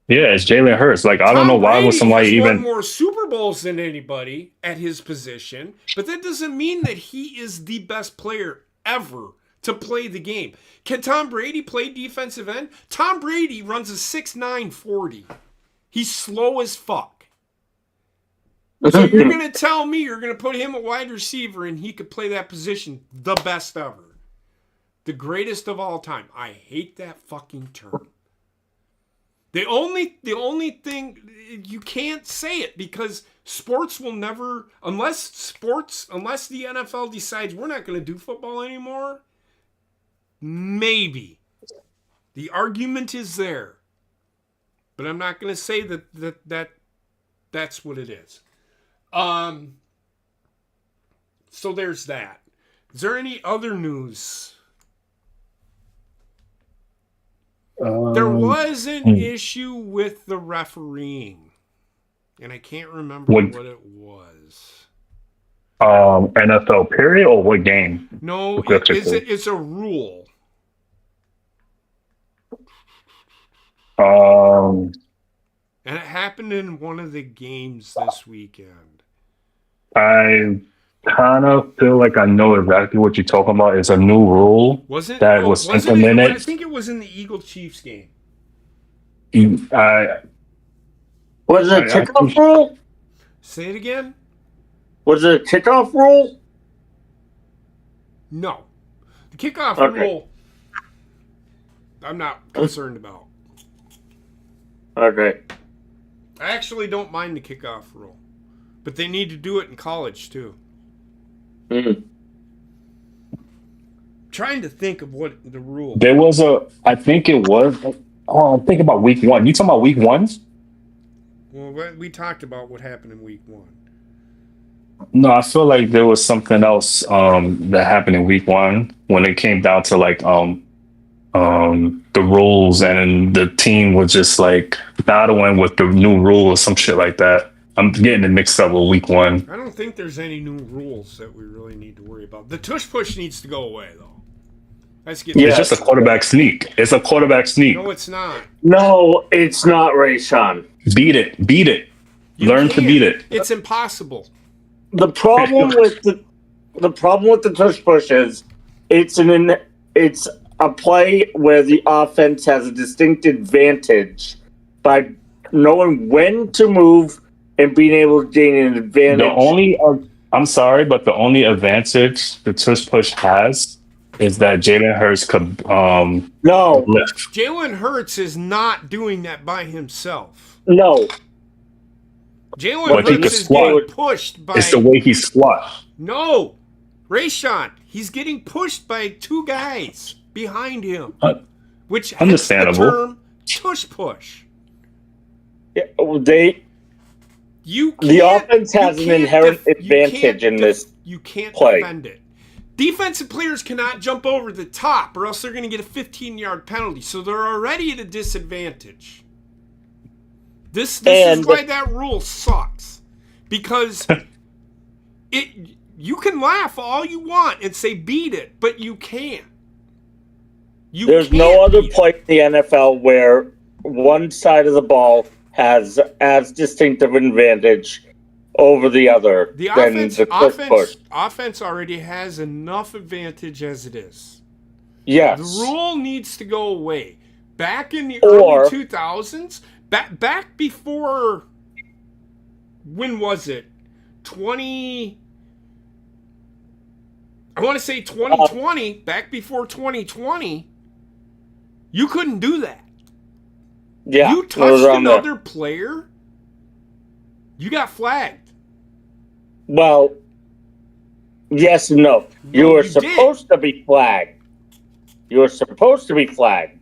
Yeah, it's Jalen Hurts. Like, I don't know why was somebody even won more Super Bowls than anybody at his position, but that doesn't mean that he is the best player ever to play the game. Can Tom Brady play defensive end? Tom Brady runs a 6'9" 40. He's slow as fuck. So you're going to tell me you're going to put him at wide receiver and he could play that position the best ever. The greatest of all time. I hate that fucking term. The only thing, you can't say it because sports will never, unless the NFL decides we're not going to do football anymore, maybe. The argument is there. But I'm not going to say that's what it is. So there's that. Is there any other news? There was an issue with the refereeing, and I can't remember what it was. NFL period or what game? No, it's a rule. And it happened in one of the games this weekend. I kind of feel like I know exactly what you're talking about. It's a new rule was implemented. I think it was in the Eagle-Chiefs game. Was it a kickoff rule? Say it again? Was it a kickoff rule? No. The kickoff Okay. rule, I'm not concerned about. Okay. I actually don't mind the kickoff rule. But they need to do it in college, too. Mm. Trying to think of what the rule. There was I think it was. Oh, I'm thinking about week 1. You talking about week 1? Well, we talked about what happened in week 1. No, I feel like there was something else that happened in week 1 when it came down to like the rules, and the team was just like battling with the new rule or some shit like that. I'm getting it mixed up with week 1. I don't think there's any new rules that we really need to worry about. The tush push needs to go away, though. Let's get It's just a quarterback sneak. It's a quarterback sneak. No, it's not. No, it's not, Rayshawn. Beat it. Beat it. You Learn to can't. beat it. It's impossible. The problem with the tush push is it's a play where the offense has a distinct advantage by knowing when to move and being able to gain an advantage. I'm sorry, but the only advantage the tush push has is that Jalen Hurts could No, lift. Jalen Hurts is not doing that by himself. no. Jalen But he Hurts could is squat. getting pushed by... It's the way he squats. No. Rayshawn, he's getting pushed by 2 guys behind him. Which hence Understandable. the term tush push. The offense has an inherent advantage in this You can't play. defend it. Defensive players cannot jump over the top, or else they're going to get a 15-yard penalty. So they're already at a disadvantage. This is why that rule sucks. Because you can laugh all you want and say beat it, but you can't. There's no other play in the NFL where one side of the ball has as distinctive an advantage over the other The than offense, the tush push. offense already has enough advantage as it is. Yes. The rule needs to go away. Back in the Or- early 2000s, back before, when was it? I want to say 2020, back before 2020, you couldn't do that. Yeah. You it was touched around there. another player, you got flagged. Well, yes and no. You were supposed to be flagged. You were supposed to be flagged.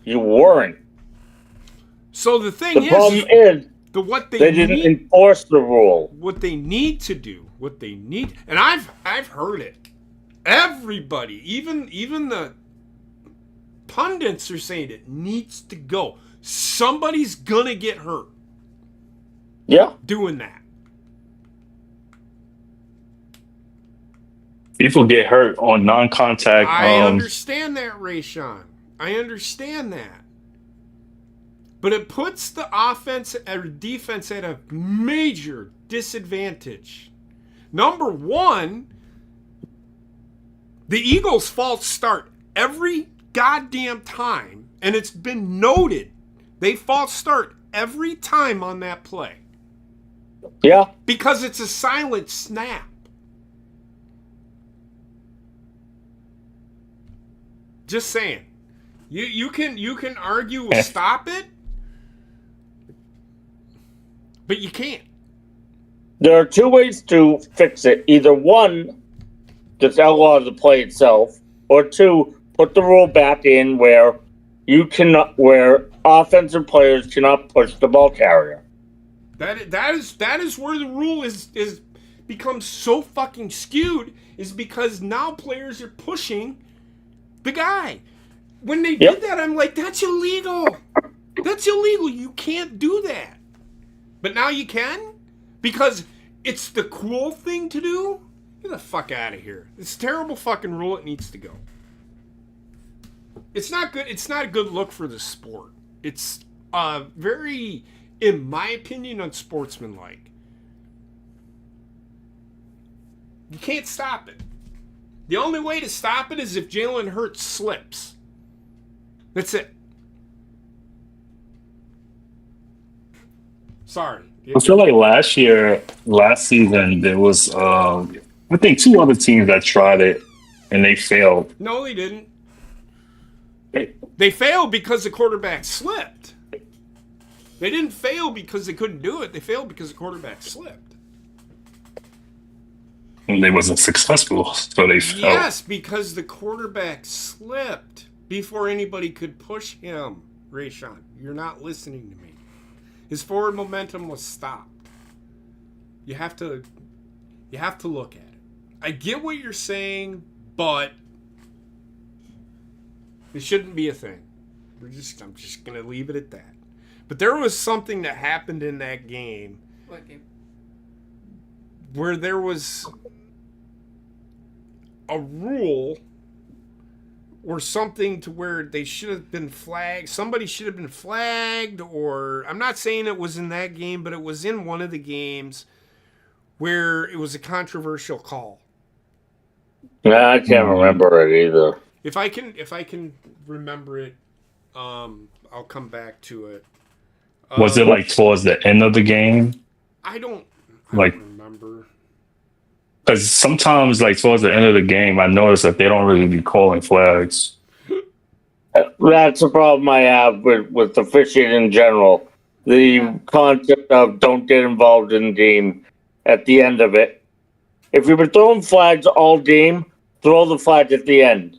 You weren't. So the thing The problem is what they didn't enforce the rule. What they need to do, and I've heard it. Everybody, even the pundits are saying it needs to go. Somebody's gonna get hurt. Yeah. Doing that. People get hurt on non-contact. I understand that, Rayshawn. I understand that. But it puts the offense or defense at a major disadvantage. Number one, the Eagles' false start every goddamn time, and it's been noted, they false start every time on that play. Yeah. Because it's a silent snap. Just saying. You can argue with stop it, but you can't. There are 2 ways to fix it. Either 1, just outlaw the play itself, or 2, put the rule back in where where offensive players cannot push the ball carrier. That is where the rule is becomes so fucking skewed, is because now players are pushing the guy. When they did that, I'm like, that's illegal. That's illegal. You can't do that. But now you can? Because it's the cool thing to do? Get the fuck out of here. It's a terrible fucking rule. It needs to go. It's not good. It's not a good look for the sport. It's very, in my opinion, unsportsmanlike. You can't stop it. The only way to stop it is if Jalen Hurts slips. That's it. Sorry. I feel like last season, there was, I think, two other teams that tried it and they failed. No, they didn't. They failed because the quarterback slipped. They didn't fail because they couldn't do it. They failed because the quarterback slipped. And they wasn't successful, so they failed. Yes, because the quarterback slipped before anybody could push him. Rayshawn, you're not listening to me. His forward momentum was stopped. You have to look at it. I get what you're saying, but it shouldn't be a thing. I'm just gonna leave it at that. But there was something that happened in that game. What game? Where there was a rule or something to where they should have been flagged. Somebody should have been flagged, or I'm not saying it was in that game, but it was in one of the games where it was a controversial call. I can't remember it either. If I can remember it, I'll come back to it. Was it like towards the end of the game? I don't remember. Because sometimes, like towards the end of the game, I noticed that they don't really be calling flags. That's a problem I have with officiating in general. The concept of don't get involved in the game at the end of it. If you've been throwing flags all game, throw the flag at the end.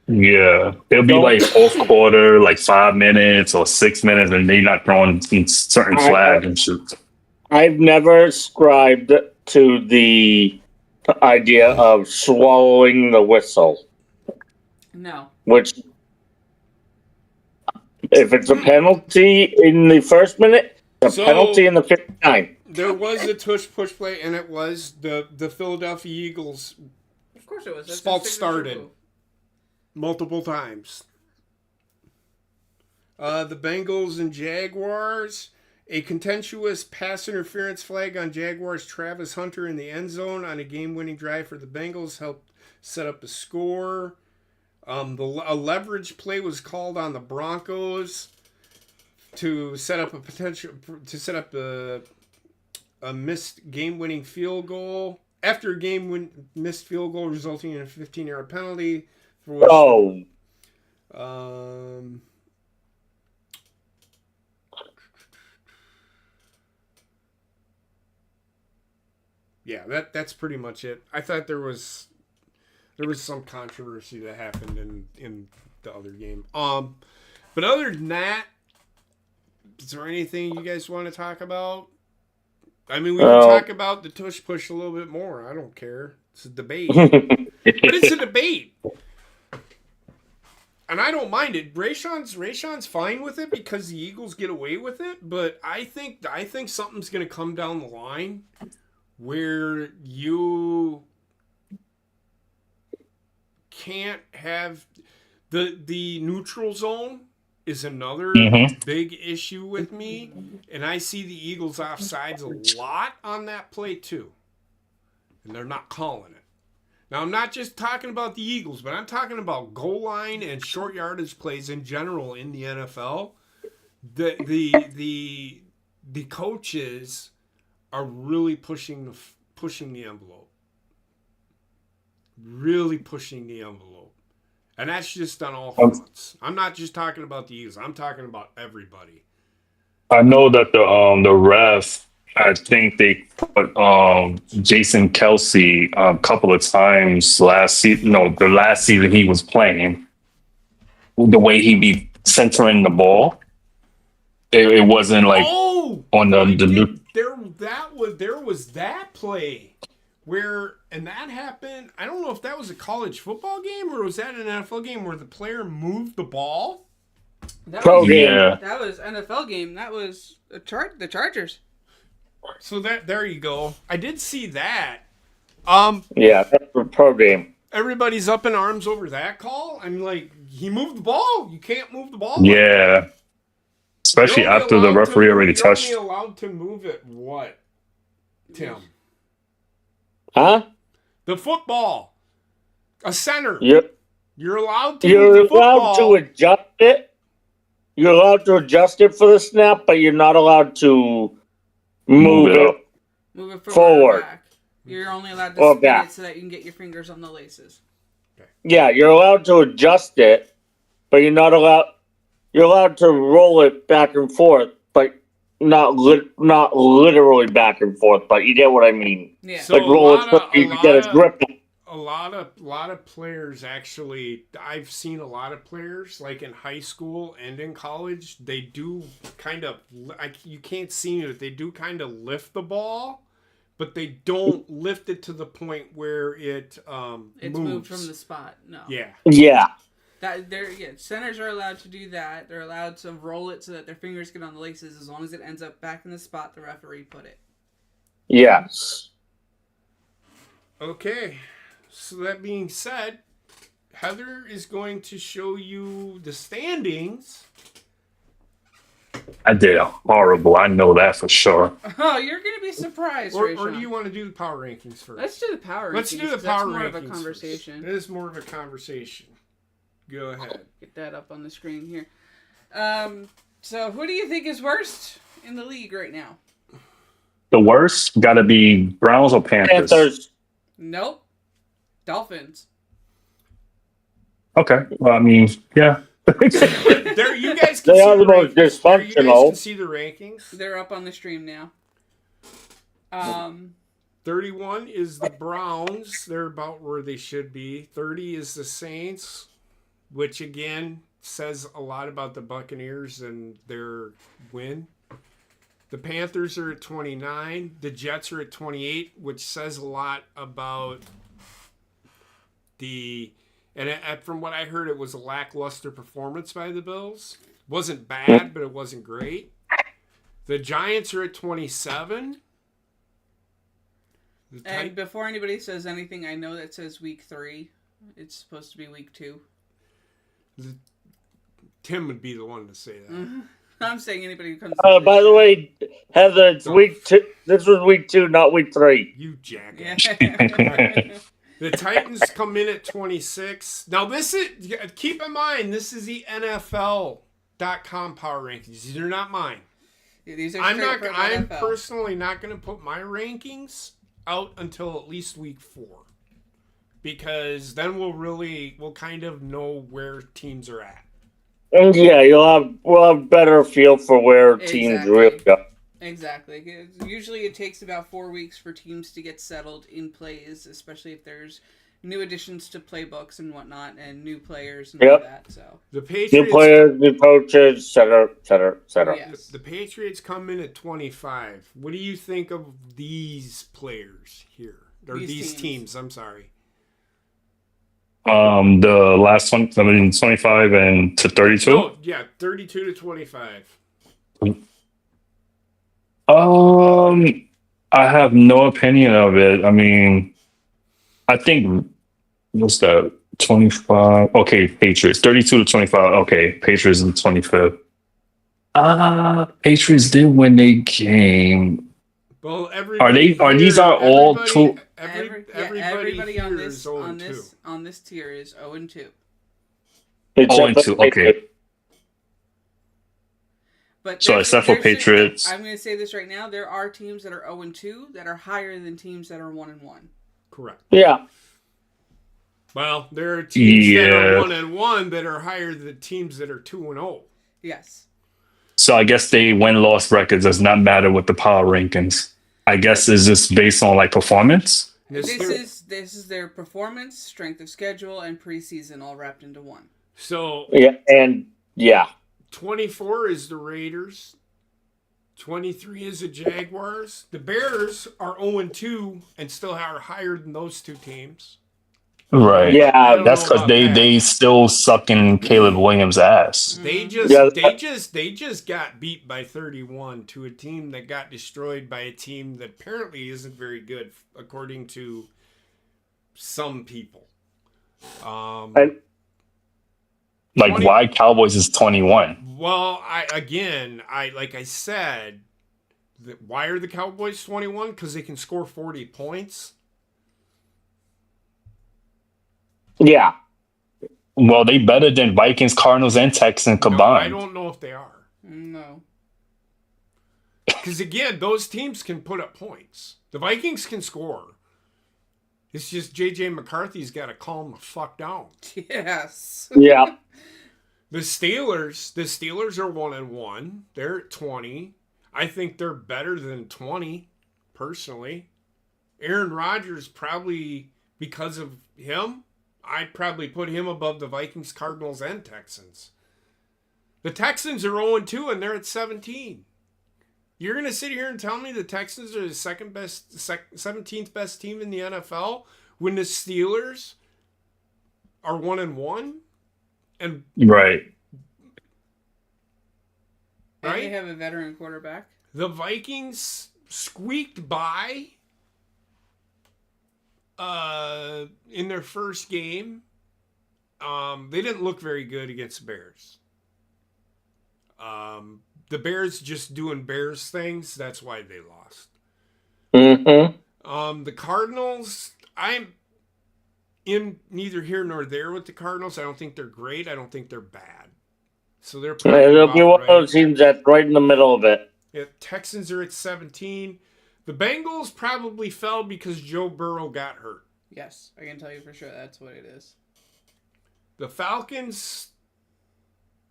Yeah, it'll be like fourth quarter, like 5 minutes or 6 minutes, and they're not throwing certain flags and shit. I've never ascribed to the idea of swallowing the whistle. No. Which, if it's a penalty in the first minute, it's a penalty in the 59. There was a push play, and it was the Philadelphia Eagles. Of course it was. That's Fault started multiple times. The Bengals and Jaguars. A contentious pass interference flag on Jaguars' Travis Hunter in the end zone on a game-winning drive for the Bengals helped set up a score. A leverage play was called on the Broncos to set up a missed game-winning field goal. After a missed field goal resulting in a 15-yard penalty. For which, yeah, that's pretty much it. I thought there was some controversy that happened in the other game. But other than that, is there anything you guys want to talk about? I mean, we can talk about the tush push a little bit more. I don't care. It's a debate. But it's a debate. And I don't mind it. Rayshawn's fine with it because the Eagles get away with it. But I think something's going to come down the line where you can't have the neutral zone is another big issue with me. And I see the Eagles offsides a lot on that play too. And they're not calling it. Now, I'm not just talking about the Eagles, but I'm talking about goal line and short yardage plays in general in the NFL. The coaches are really pushing the envelope. Really pushing the envelope. And that's just on all fronts. I'm not just talking about the Eagles. I'm talking about everybody. I know that the ref, I think they put Jason Kelsey a couple of times last season. No, the last season he was playing, the way he be centering the ball, it wasn't like on the there was that play where, and that happened. I don't know if that was a college football game or was that an NFL game where the player moved the ball. That Pro was, game. Yeah. That was NFL game. That was the Chargers. So there you go. I did see that. Yeah, that's a pro game. Everybody's up in arms over that call. I'm like, he moved the ball. You can't move the ball. Yeah. Especially You're only after the allowed referee already you're touched. only allowed to move it. What, Tim? Huh? The football. A center. You're allowed to move You're the football. allowed to adjust it. You're allowed to adjust it for the snap, but you're not allowed to move it Move it forward. or back. You're only allowed Or to spin back. it so that you can get your fingers on the laces. Yeah, you're allowed to adjust it, but you're not allowed. You're allowed to roll it back and forth, but not literally back and forth. But you get what I mean. Yeah. So Like roll it so you can get a grip. A lot of players actually. I've seen a lot of players like in high school and in college. They do kind of. You can't see it. They do kind of lift the ball, but they don't lift it to the point where it's It's moves. moved from the spot. No. Yeah. Yeah. Centers are allowed to do that. They're allowed to roll it so that their fingers get on the laces as long as it ends up back in the spot the referee put it. Yes. Okay. So that being said, Heather is going to show you the standings. I did horrible. I know that for sure. Oh, you're going to be surprised, Or Rayshon. do you want to do the power rankings first? Let's do the power rankings. Let's do the That's power more rankings. of a conversation. First. It is more of a conversation. Go ahead. Get that up on the screen here. So who do you think is worst in the league right now? The worst got to be Browns or Panthers. Panthers. Nope. Dolphins. Okay. Well, I mean, yeah. There, you guys can They see are the most rankings. There, you guys dysfunctional. can see the rankings. They're up on the stream now. 31 is the Browns. They're about where they should be. 30 is the Saints, which again says a lot about the Buccaneers and their win. The Panthers are at 29. The Jets are at 28, which says a lot about the... And from what I heard, it was a lackluster performance by the Bills. Wasn't bad, but it wasn't great. The Giants are at 27. And before anybody says anything, I know that says week 3. It's supposed to be week 2. Tim would be the one to say that. I'm saying anybody who comes. By the way, Heather, it's week 2. This was week 2, not week 3. You Yeah. jackass. The Titans come in at 26. Now, this is, keep in mind, this is the NFL.com power rankings. These are not mine. Yeah, these are I'm NFL. personally not going to put my rankings out until at least week 4. Because then we'll kind of know where teams are at. And yeah, we'll have better feel for where teams really go. Exactly. Usually it takes about 4 weeks for teams to get settled in plays, especially if there's new additions to playbooks and whatnot, and new players and all that. So The Patriots, new players, new coaches, et cetera, et cetera, et cetera. yes. the Patriots come in at 25. What do you think of these players here? Or these teams, I'm sorry. The last one, 25 and to 32. Oh, yeah, 32 to 25. I have no opinion of it. I mean, I think what's that? 25. Okay, Patriots. 32 to 25. Okay, Patriots in 25th. Patriots did win a game. Well, Everybody on this tier is 0-2. Oh, 2. Okay. But so except for Patriots, I'm going to say this right now: there are teams that are 0-2 that are higher than teams that are 1-1. Correct. Yeah. Well, there are teams that are 1-1 that are higher than teams that are 2-0. Yes. So I guess they win-loss records does not matter with the power rankings. I guess it's just based on like performance. This is their performance, strength of schedule, and preseason all wrapped into one. So yeah. 24 is the Raiders. 23 is the Jaguars. The Bears are 0-2 and still are higher than those two teams. Right. Yeah, that's because they still sucking Caleb Williams' ass. They just got beat by 31 to a team that got destroyed by a team that apparently isn't very good, according to some people. Why Cowboys is 21? Well, like I said, why are the Cowboys 21? Because they can score 40 points. Yeah. Well, they better than Vikings, Cardinals, and Texans combined. No, I don't know if they are. No. Because again, those teams can put up points. The Vikings can score. It's just J.J. McCarthy's got to calm the fuck down. Yes. Yeah. The Steelers are 1-1. They're at 20. I think they're better than 20, personally. Aaron Rodgers, probably because of him, I'd probably put him above the Vikings, Cardinals, and Texans. The Texans are 0-2 and they're at 17. You're going to sit here and tell me the Texans are the 17th best team in the NFL when the Steelers are 1-1? And Right. And they have a veteran quarterback. The Vikings squeaked by in their first game. They didn't look very good against the Bears. The Bears just doing Bears things. That's why they lost. Mm-hmm. The Cardinals, I'm in neither here nor there with the Cardinals. I don't think they're great. I don't think they're bad. So they're probably It'll be one about of those teams that's right in the middle of it. Yeah, Texans are at 17. The Bengals probably fell because Joe Burrow got hurt. Yes, I can tell you for sure that's what it is. The Falcons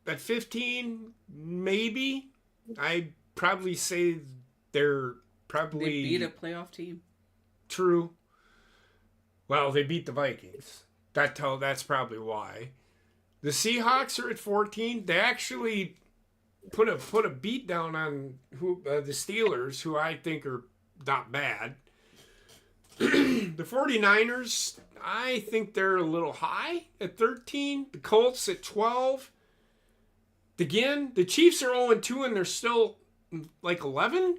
at 15, maybe. I'd probably say they're probably... They beat a playoff team. True. Well, they beat the Vikings. That's probably why. The Seahawks are at 14. They actually put a beat down on the Steelers, who I think are not bad. The 49ers, I think they're a little high at 13. The Colts at 12. Again, the Chiefs are 0-2 and they're still like 11.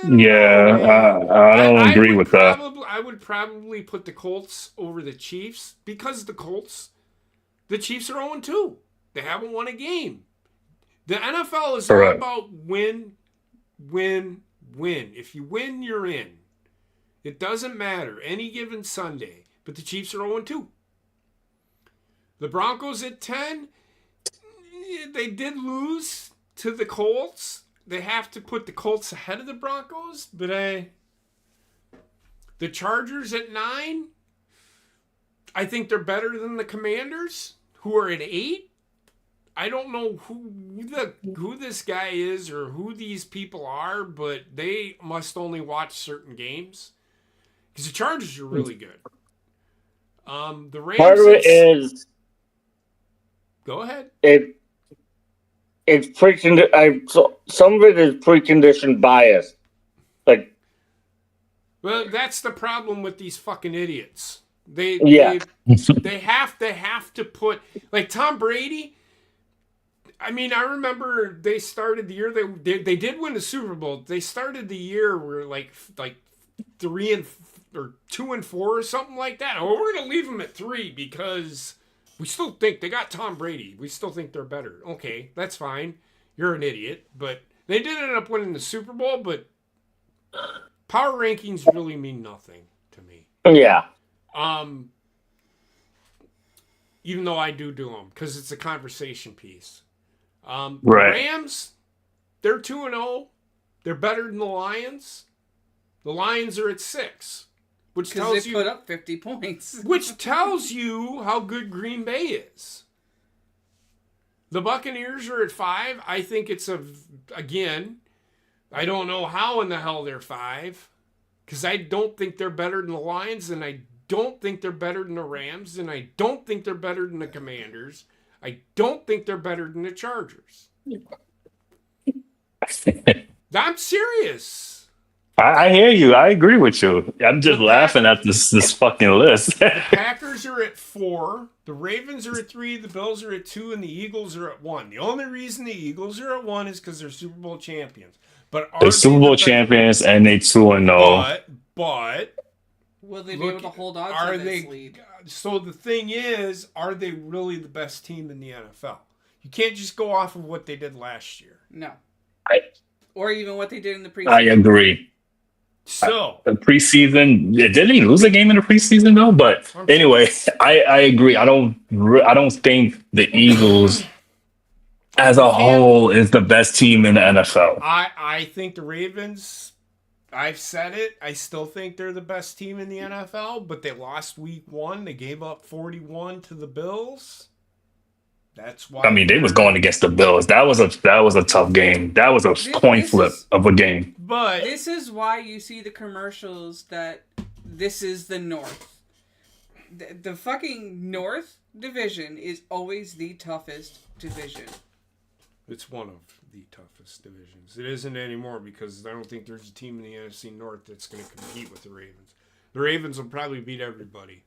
Yeah, I don't agree with that. I would probably put the Colts over the Chiefs because the Chiefs are 0-2. They haven't won a game. The NFL is all about win, win, win. If you win, you're in. It doesn't matter any given Sunday. But the Chiefs are 0-2. The Broncos at 10. They did lose to the Colts. They have to put the Colts ahead of the Broncos. But the Chargers at 9. I think they're better than the Commanders, who are at 8. I don't know who this guy is or who these people are, but they must only watch certain games. Because the Chargers are really good. The Rams. Part of it is. Go ahead. It's some of it is preconditioned bias. Like, well, that's the problem with these fucking idiots. They have to put, like, Tom Brady. I mean, I remember they started the year they did win the Super Bowl. They started the year where like 2-4 or something like that. Oh, we're gonna leave them at 3 because we still think they got Tom Brady. We still think they're better. Okay, that's fine. You're an idiot, but they did end up winning the Super Bowl. But power rankings really mean nothing to me. Yeah. Even though I do them because it's a conversation piece. Right. The Rams, they're 2-0. They're better than the Lions. The Lions are at 6, which tells you put up 50 points. which tells you how good Green Bay is. The Buccaneers are at 5. I think it's again, I don't know how in the hell they're 5 because I don't think they're better than the Lions, and I don't think they're better than the Rams, and I don't think they're better than the Commanders. I don't think they're better than the Chargers. I'm serious. I hear you. I agree with you. I'm just laughing at this fucking list. The Packers are at 4. The Ravens are at 3. The Bills are at 2. And the Eagles are at 1. The only reason the Eagles are at 1 is because they're Super Bowl champions. But They're Super Bowl champions and they 2-0. But will they be able to hold on to this lead? So the thing is, are they really the best team in the NFL? You can't just go off of what they did last year. No. Or even what they did in the preseason. I agree. So the preseason, did they lose a game in the preseason though? But anyway, I agree. I don't think the Eagles. as a whole is the best team in the NFL. I think the Ravens, I've said it, I still think they're the best team in the NFL, but they lost week 1. They gave up 41 to the Bills. That's why. I mean, they was going against the Bills. That was a tough game. That was a coin flip of a game. But this is why you see the commercials that this is the North. The fucking North division is always the toughest division. it's one of the toughest divisions. It isn't anymore because I don't think there's a team in the NFC North that's going to compete with the Ravens. The Ravens will probably beat everybody.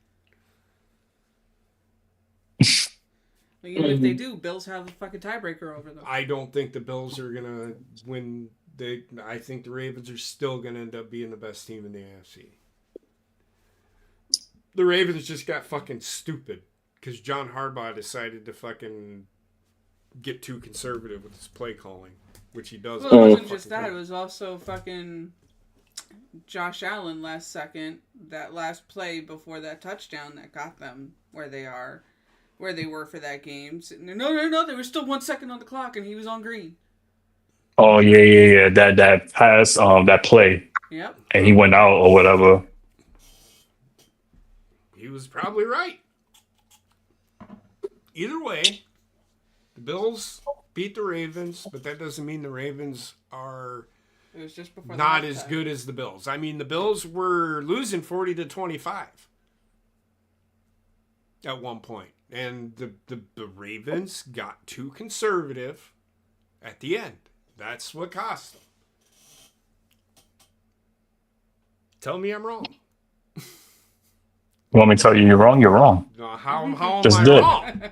Even if they do, Bills have the fucking tiebreaker over them. I don't think the Bills are going to win. I think the Ravens are still going to end up being the best team in the AFC. The Ravens just got fucking stupid because John Harbaugh decided to fucking get too conservative with his play calling, which he does. Well, it wasn't just that. It was also fucking Josh Allen last second, that last play before that touchdown that got them where they are. Where they were for that game. No, there was still 1 second on the clock and he was on green. Oh yeah. That pass, that play. Yep. And he went out or whatever. He was probably right. Either way, the Bills beat the Ravens, but that doesn't mean the Ravens are It was just before not as good as the Bills. I mean, the Bills were losing 40-25 at one point. And the Ravens got too conservative at the end. That's what cost them. Tell me I'm wrong. You want me to tell you you're wrong? You're wrong. No, how am Just I do it. wrong?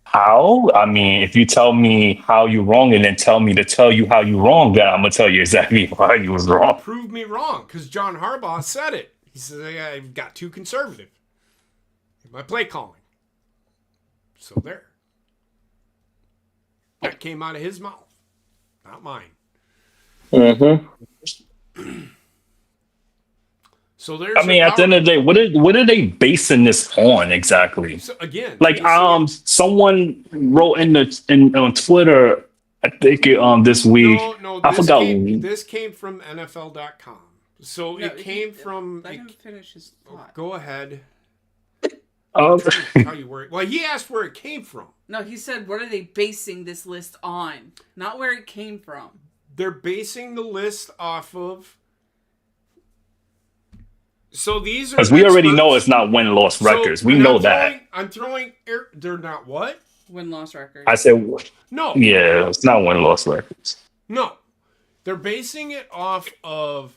How? I mean, if you tell me how you're wrong and then tell me to tell you how you're wrong, then I'm going to tell you exactly why you was wrong. Prove me wrong, because John Harbaugh said it. He said, I got too conservative in my play calling. So there. That came out of his mouth, not mine. Mm-hmm. So there's. I mean, at the end of the day, what are they basing this on exactly? So again, Like, someone wrote on Twitter, I think this week. No, I forgot. This came from NFL.com. So No, it came from. Let him finish his thought. Go ahead. Okay. Tell you where. Well, he asked where it came from. No, he said, what are they basing this list on? Not where it came from. They're basing the list off of. So these are. Because we already know it's not win-loss records. We know that. I'm throwing. They're not what? Win-loss record. I said, No. yeah, it's not win-loss records. No. They're basing it off of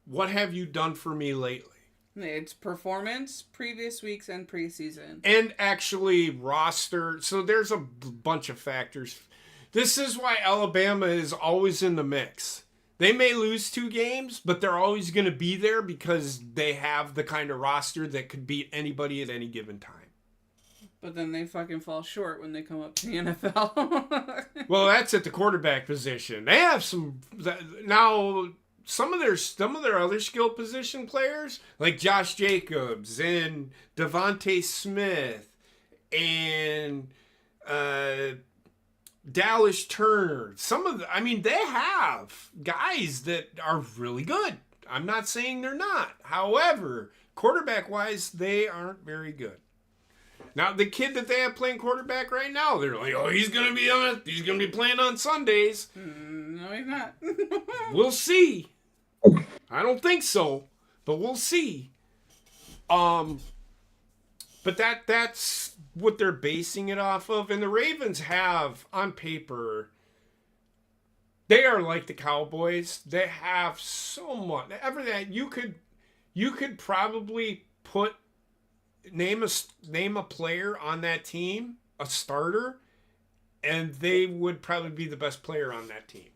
what have you done for me lately. It's performance, previous weeks, and preseason. And actually roster. So there's a bunch of factors. This is why Alabama is always in the mix. They may lose 2 games, but they're always going to be there because they have the kind of roster that could beat anybody at any given time. But then they fucking fall short when they come up to the NFL. Well, that's at the quarterback position. They have some now. Some of their other skill position players, like Josh Jacobs and Devontae Smith and Dallas Turner. They have guys that are really good. I'm not saying they're not. However, quarterback-wise, they aren't very good. Now, the kid that they have playing quarterback right now, they're like, oh, he's gonna be playing on Sundays. No, he's not. We'll see. I don't think so, but we'll see. But that's what they're basing it off of. And the Ravens have, on paper, they are like the Cowboys. They have so much. Everything you could probably name a player on that team, a starter, and they would probably be the best player on that team.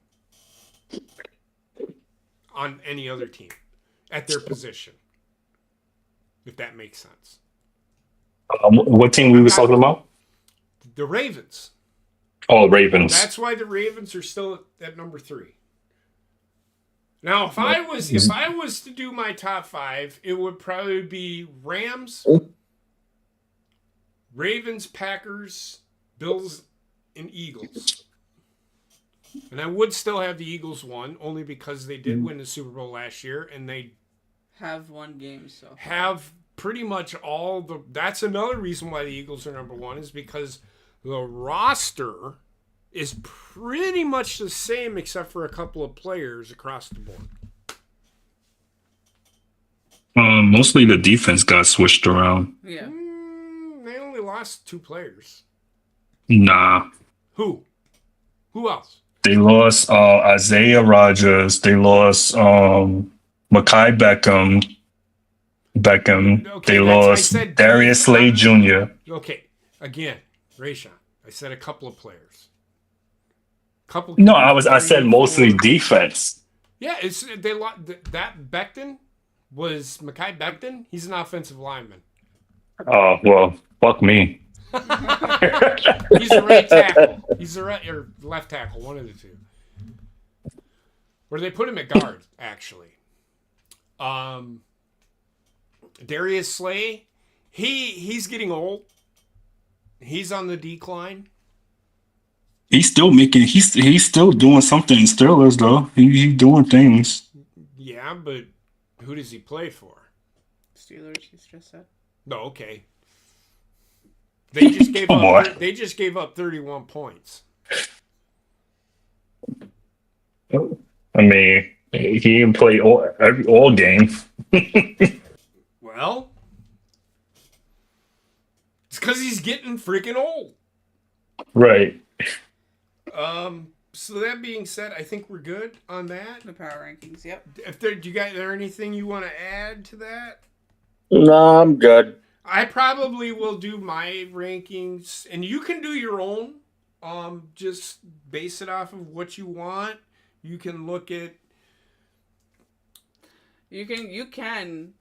On any other team at their position, if that makes sense. What team we were talking about? The Ravens. Oh, Ravens. That's why the Ravens are still at number 3. Now, if I was to do my top 5, it would probably be Rams, Ravens, Packers, Bills, and Eagles. And I would still have the Eagles one, only because they did win the Super Bowl last year, and they have won games, so have pretty much all the... That's another reason why the Eagles are number one, is because the roster is pretty much the same except for a couple of players across the board. Mostly the defense got switched around. yeah. They only lost 2 players. Nah. Who? Who else? They lost Isaiah Rogers. They lost Makai Beckham. Okay, they I lost said Darius Slade Jr. Okay, again, Rayshawn, I said a couple of players. No, I said mostly defense. Yeah, it's they that Becton was Makai Becton. He's an offensive lineman. Oh well, fuck me. He's a right tackle. He's a right or left tackle, one of the two. Where they put him at guard, actually. Darius Slay, he's getting old. He's on the decline. He's still doing something in Steelers though. He's doing things. Yeah, but who does he play for? Steelers, he's just said. No, okay. They just gave Oh, up. boy. They just gave up 31 points. I mean, he didn't play all game. Well, it's because he's getting freaking old. Right. So that being said, I think we're good on that. The power rankings, yep. If there, do you guys, there anything you want to add to that? No, I'm good. I probably will do my rankings, and you can do your own. Just base it off of what you want. You can look at. You can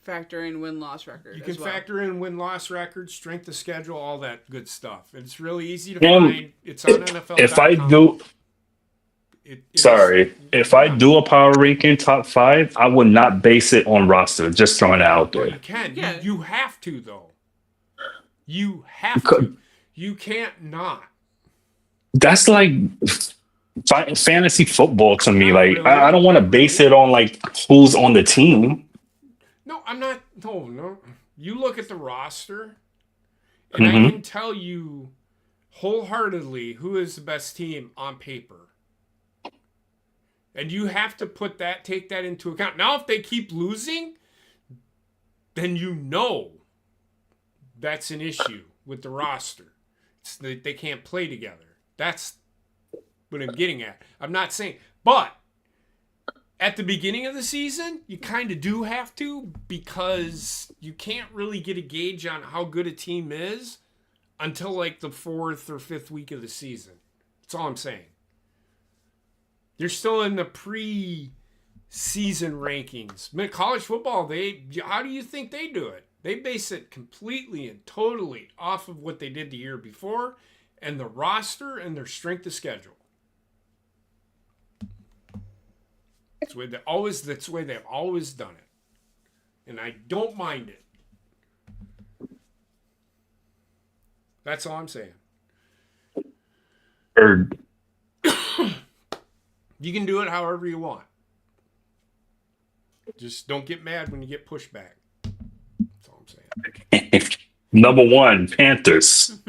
factor in win-loss record. You can as well. factor in win-loss record, strength of schedule, all that good stuff. It's really easy to find. It's on NFL. If I do, if I do a power ranking top 5, I would not base it on roster. Just throwing it out Well, there. you can. Yeah. You have to, though. You have to. You can't not. That's like fantasy football to me. Not Like really. I don't want to base it on like who's on the team. No, I'm not. No. You look at the roster, and I can tell you wholeheartedly who is the best team on paper. And you have to take that into account. Now, if they keep losing, then you know that's an issue with the roster. It's that they can't play together. That's what I'm getting at. I'm not saying, but at the beginning of the season, you kind of do have to, because you can't really get a gauge on how good a team is until like the 4th or 5th week of the season. That's all I'm saying. They're still in the pre-season rankings. College football, how do you think they do it? They base it completely and totally off of what they did the year before and the roster and their strength of schedule. That's the way they've always done it. And I don't mind it. That's all I'm saying. Or You can do it however you want. Just don't get mad when you get pushback. That's all I'm saying. number 1, Panthers.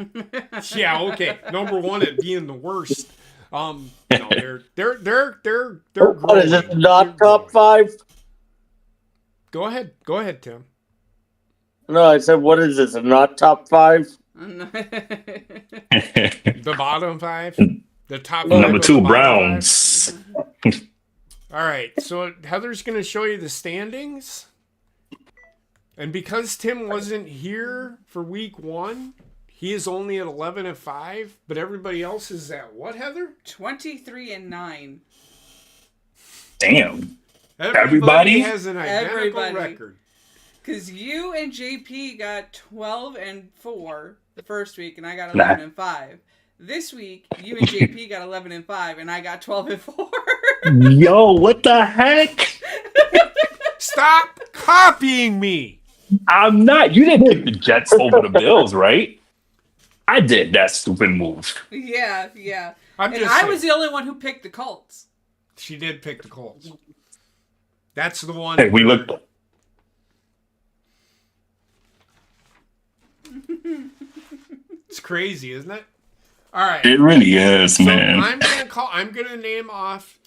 Yeah, okay. Number 1 at being the worst. No, they're growing. What is it? Not They're top growing. 5? Go ahead, Tim. No, I said, what is this? Not top 5? The bottom 5. The top 5. Number of 2, the bottom Browns. 5. All right, so Heather's going to show you the standings. And because Tim wasn't here for week 1, he is only at 11-5, but everybody else is at what, Heather? 23-9. Damn. Everybody has an identical Everybody. record. Because you and JP got 12-4 the first week, and I got 11-5. This week, you and JP got 11-5, and I got 12-4. Yo, what the heck? Stop copying me. I'm not. You didn't pick the Jets over the Bills, right? I did that stupid move. Yeah. I'm And just I saying, was the only one who picked the Colts. she did pick the Colts. That's the one. Hey, we where- looked. It's crazy, isn't it? All right. It really is, So man. I'm gonna name off,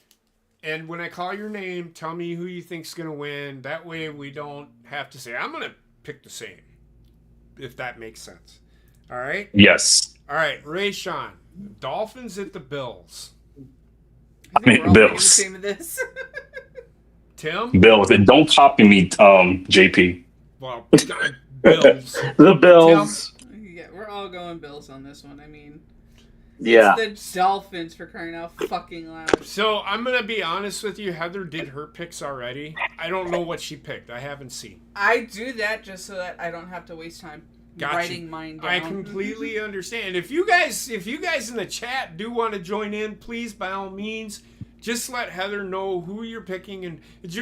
and when I call your name, tell me who you think's gonna win. That way we don't have to say I'm gonna pick the same, if that makes sense. All right. Yes. All right. Rayshawn, Dolphins at the Bills. I think we're all thinking the Bills. same of this. Tim. Bills. And don't copy me, JP. Well, Bills. The Bills. Yeah, we're all going Bills on this one. I mean, Yeah. it's the Dolphins for crying out fucking loud. So I'm gonna be honest with you. Heather did her picks already. I don't know what she picked. I haven't seen. I do that just so that I don't have to waste time Gotcha. writing mine down. I completely understand. If you guys in the chat do want to join in, please by all means, just let Heather know who you're picking. And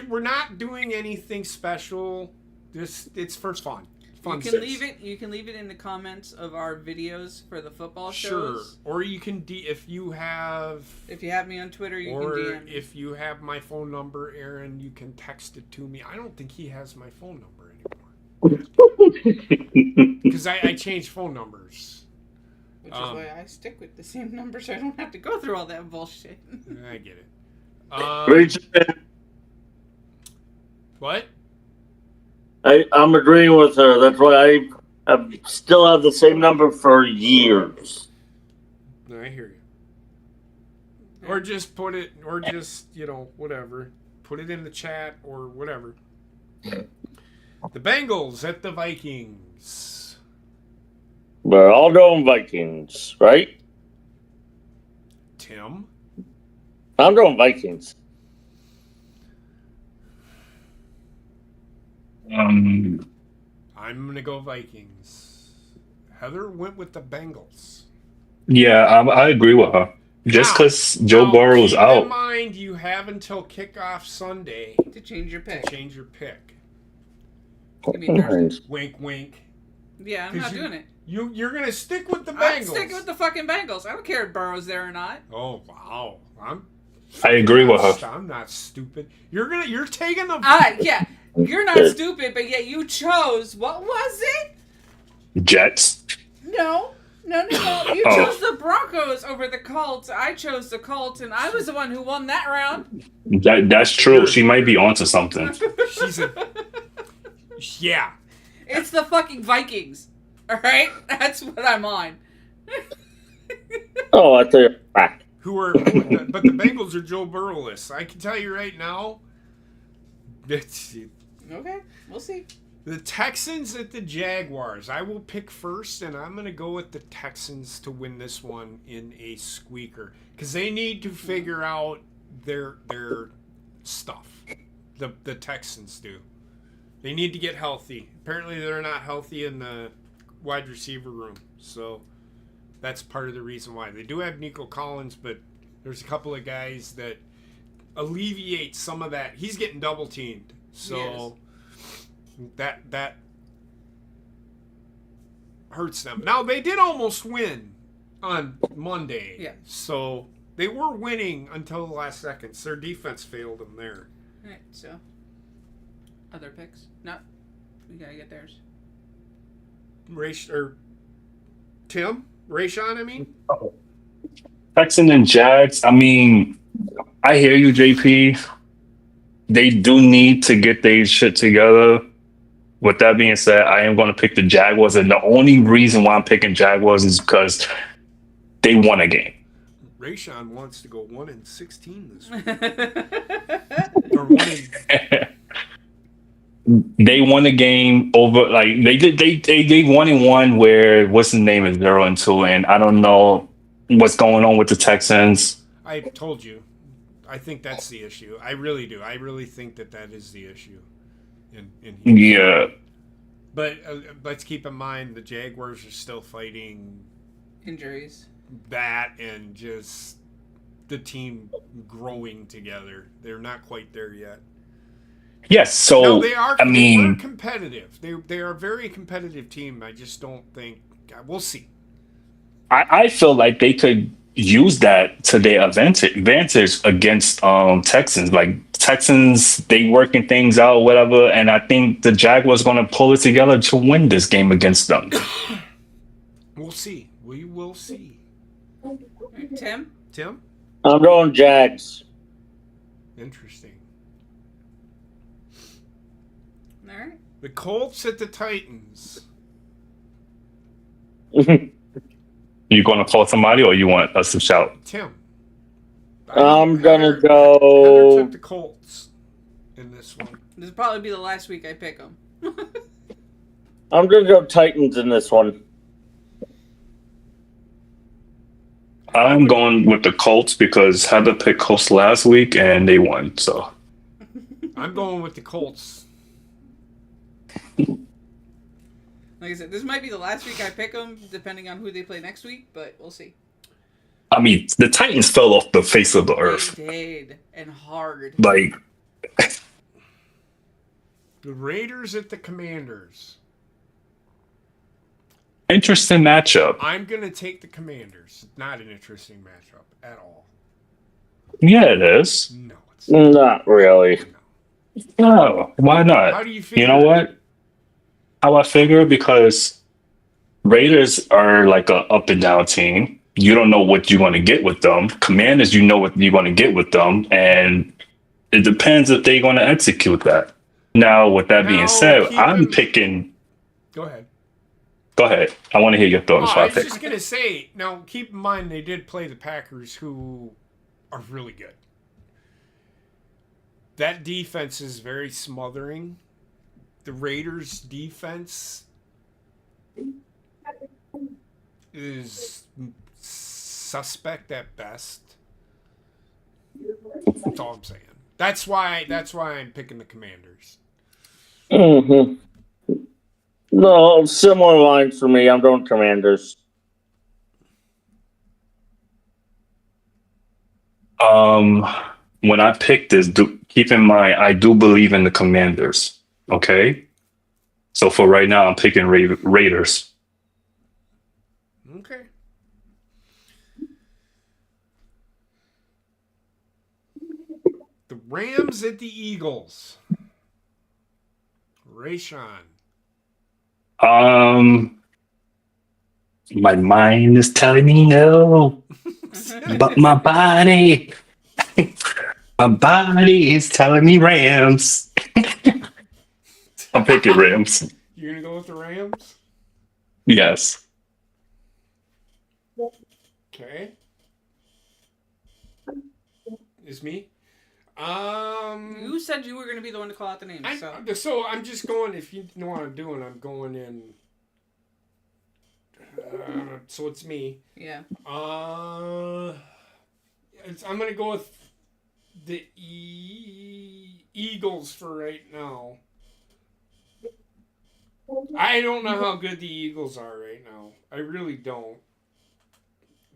we're not doing anything special. It's for fun. You can leave it. You can leave it in the comments of our videos for the football Sure. shows. Or you can if you have. If you have me on Twitter, you Or can DM me. if you have my phone number, Aaron, you can text it to me. I don't think he has my phone number anymore. Because I changed phone numbers. Which is why I stick with the same number so I don't have to go through all that bullshit. I get it. Rachel, What? I'm agreeing with her. That's why I still have the same number for years. No, I hear you. Or just put it, or just, whatever. Put it in the chat or whatever. The Bengals at the Vikings. We're all going Vikings, right? Tim? I'm going Vikings. I'm going to go Vikings. Heather went with the Bengals. Yeah, I agree with her. Just because Joe Burrow's keep out. in mind, you have until kickoff Sunday To change your pick. to change your pick. You mean Thursday? Wink, wink. Yeah, I'm 'Cause not you- doing it. You're going to stick with the I'm Bengals. sticking with the fucking Bengals. I don't care if Burrow's there or not. Oh, wow. I agree with her. I'm not stupid. You're taking the Yeah. You're not stupid, but yet you chose, what was it? Jets. No. You Oh. chose the Broncos over the Colts. I chose the Colts, and I was the one who won that round. That's true. She might be onto something. She's a yeah. It's the fucking Vikings. All right? That's what I'm on. Oh, I tell you, back. But the Bengals are Joe Burrow-less. I can tell you right now. Okay, we'll see. The Texans at the Jaguars. I will pick first, and I'm going to go with the Texans to win this one in a squeaker. Because they need to figure out their stuff. The Texans do. They need to get healthy. Apparently they're not healthy in the wide receiver room. So that's part of the reason why. They do have Nico Collins, but there's a couple of guys that alleviate some of that. He's getting double teamed. So that hurts them. Now they did almost win on Monday. Yeah. So they were winning until the last seconds. Their defense failed them there. Alright, so. Other picks? No. We gotta get theirs. Tim? Rayshawn, I mean? Texans and Jags. I mean, I hear you, JP. They do need to get their shit together. With that being said, I am going to pick the Jaguars, and the only reason why I'm picking Jaguars is because they won a game. Rayshawn wants to go 1-16 this week. Or 1 They won a game over they 1-1 where what's his name is 0-2, and I don't know what's going on with the Texans. I told you. I think that's the issue. I really do. I really think that is the issue. In Yeah. But let's keep in mind the Jaguars are still fighting Injuries. that and just the team growing together. They're not quite there yet. Yes, so No, they are. I They mean, were competitive. They are a very competitive team. I just don't think. We'll see. I feel like they could use that to their advantage against Texans. Like Texans, they working things out, whatever. And I think the Jaguars going to pull it together to win this game against them. We'll see. We will see. Tim? Tim? I'm going Jags. Interesting. All right. The Colts at the Titans. You going to call somebody, or you want us to shout? Tim. I'm gonna Heather go. took the Colts in this one. This will probably be the last week I pick them. I'm gonna go Titans in this one. I'm going with the Colts because Heather picked Colts last week and they won. So I'm going with the Colts. Like I said, this might be the last week I pick them, depending on who they play next week, but we'll see. I mean, the Titans fell off the face of the earth. They did, and hard. Like, The Raiders at the Commanders. interesting matchup. I'm going to take the Commanders. Not an interesting matchup at all. Yeah, it is. No, it's not. Not really. No. No, why not? How do you feel? You know what? How I figure, because Raiders are like a up and down team. You don't know what you're going to get with them. Commanders, you know what you're going to get with them, and it depends if they're going to execute that. Now, with that being said, I'm picking. Go ahead. Go ahead. I want to hear your thoughts. I was just going to say, now keep in mind they did play the Packers, who are really good. That defense is very smothering. The Raiders' defense is suspect at best. That's all I'm saying. That's why I'm picking the Commanders. Mm-hmm. No, similar lines for me. I'm going Commanders. When I picked this, keep in mind I do believe in the Commanders. Okay, so for right now, I'm picking Raiders. Okay. The Rams at the Eagles. Rayshawn. My mind is telling me no, but my body is telling me Rams. I'm picking Rams. You're gonna go with the Rams? Yes. Okay. It's me. You said you were going to be the one to call out the names. So I'm just going. If you know what I'm doing, I'm going in. So it's me. Yeah. I'm gonna go with the Eagles for right now. I don't know how good the Eagles are right now. I really don't.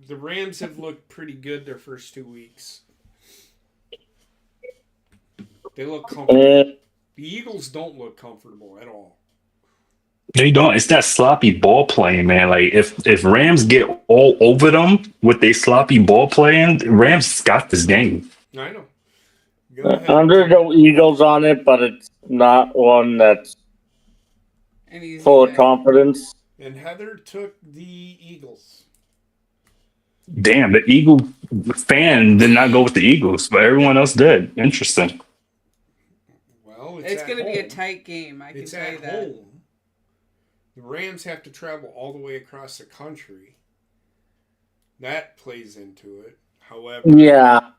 The Rams have looked pretty good their first 2 weeks. They look comfortable. The Eagles don't look comfortable at all. They don't. It's that sloppy ball playing, man. Like if Rams get all over them with their sloppy ball playing, Rams got this game. I know. Go ahead. I'm going to go Eagles on it, but it's not one that's full of confidence. And Heather took the Eagles. Damn, the Eagle fan did not go with the Eagles, but everyone else did. Interesting. Well, It's going to be a tight game. I can say that. Home. The Rams have to travel all the way across the country. That plays into it. However, Yeah.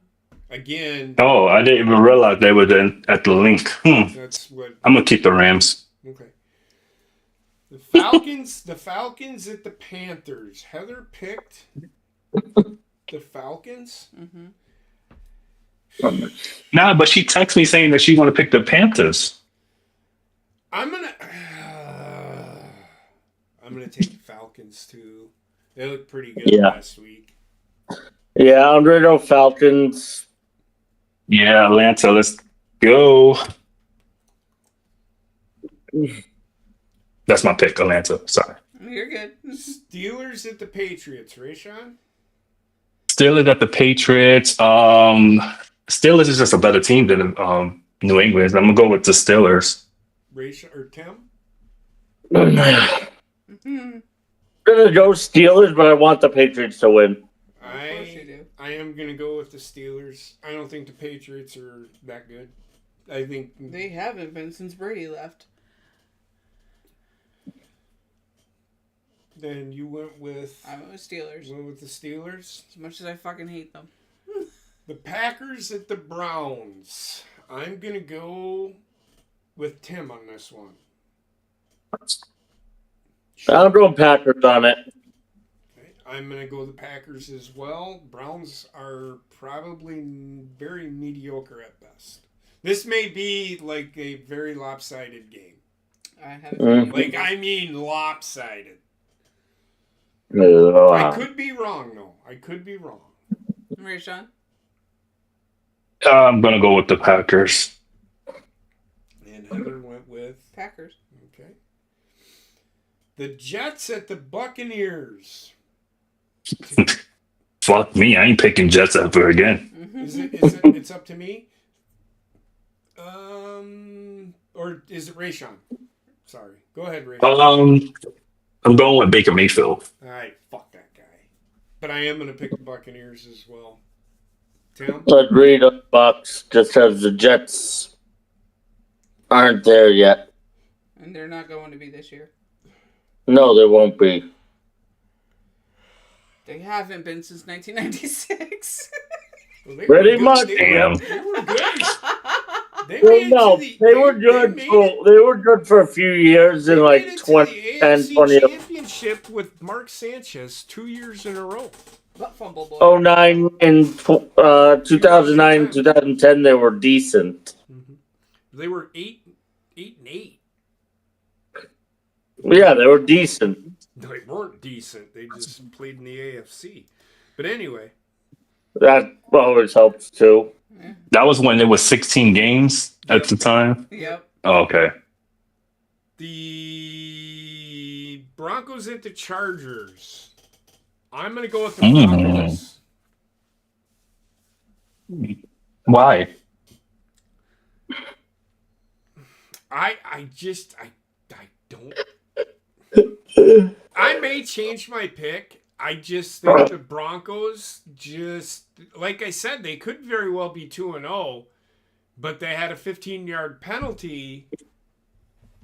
again, Oh, I didn't even realize they were at the link. that's what. I'm gonna keep the Rams. Okay. The Falcons. The Falcons at the Panthers. Heather picked the Falcons. Mm-hmm. Nah, but she texted me saying that she want to pick the Panthers. I'm gonna take the Falcons too. They look pretty good last week. Yeah, I'm going to go Falcons. Yeah, Atlanta, let's go. That's my pick, Atlanta. Sorry. You're good. Steelers at the Patriots, Rayshawn? Steelers at the Patriots. Steelers is just a better team than New England. I'm gonna go with the Steelers. Rayshawn or Tim? Mhm. Gonna go Steelers, but I want the Patriots to win. Of course you do. I am gonna go with the Steelers. I don't think the Patriots are that good. I think They haven't been since Brady left. then you went with I went with Steelers. the Steelers. As much as I fucking hate them. The Packers at the Browns. I'm gonna go with Tim on this one. I'm going Packers on it. Okay, I'm gonna go the Packers as well. Browns are probably very mediocre at best. This may be like a very lopsided game. I have a Mm. Like I mean lopsided. I Uh, could be wrong though. I could be wrong. Rayshawn? I'm gonna go with the Packers. And Heather went with Packers. okay. The Jets at the Buccaneers. Fuck me, I ain't picking Jets ever again. It's up to me? Or is it Rayshawn? Sorry. Go ahead, Rayshawn. I'm going with Baker Mayfield. Alright, fuck that guy. But I am gonna pick the Buccaneers as well. Tim? agreed on Bucks, just as the Jets aren't there yet. And they're not going to be this year. No, they won't be. They haven't been since 1996. Well, they Pretty were good. much. Damn. They were good. They Well, made it no, to the- they were good. made They were good for a few years in They like made it to 2010, the 20, AFC Championship with Mark Sanchez 2 years in a row. What fumble boy? 09 and 2009, 2010. They were decent. They were 8-8. Yeah, they were decent. They weren't decent. They just played in the AFC. But anyway, That always helps too. That was when it was 16 games at the time. Yep. Oh, okay. the Broncos at the Chargers. I'm going to go with the Broncos. Why? I don't. I may change my pick. I just think the Broncos just, like I said, they could very well be 2-0, but they had a 15-yard penalty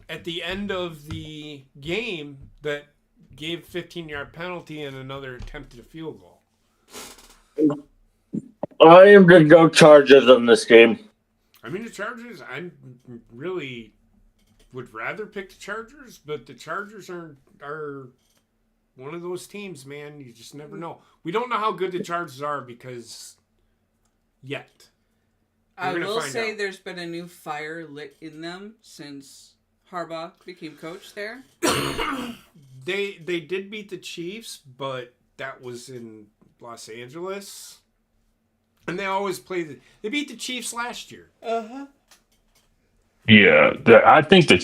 at the end of the game that gave 15-yard penalty and another attempted field goal. I am going to go Chargers on this game. I mean, the Chargers, I really would rather pick the Chargers, but the Chargers are one of those teams, man. You just never know. We don't know how good the Chargers are because yet. I gonna will find say out. there's been a new fire lit in them since Harbaugh became coach there. They did beat the Chiefs, but that was in Los Angeles. And they always play they beat the Chiefs last year. Uh-huh. Yeah, I think the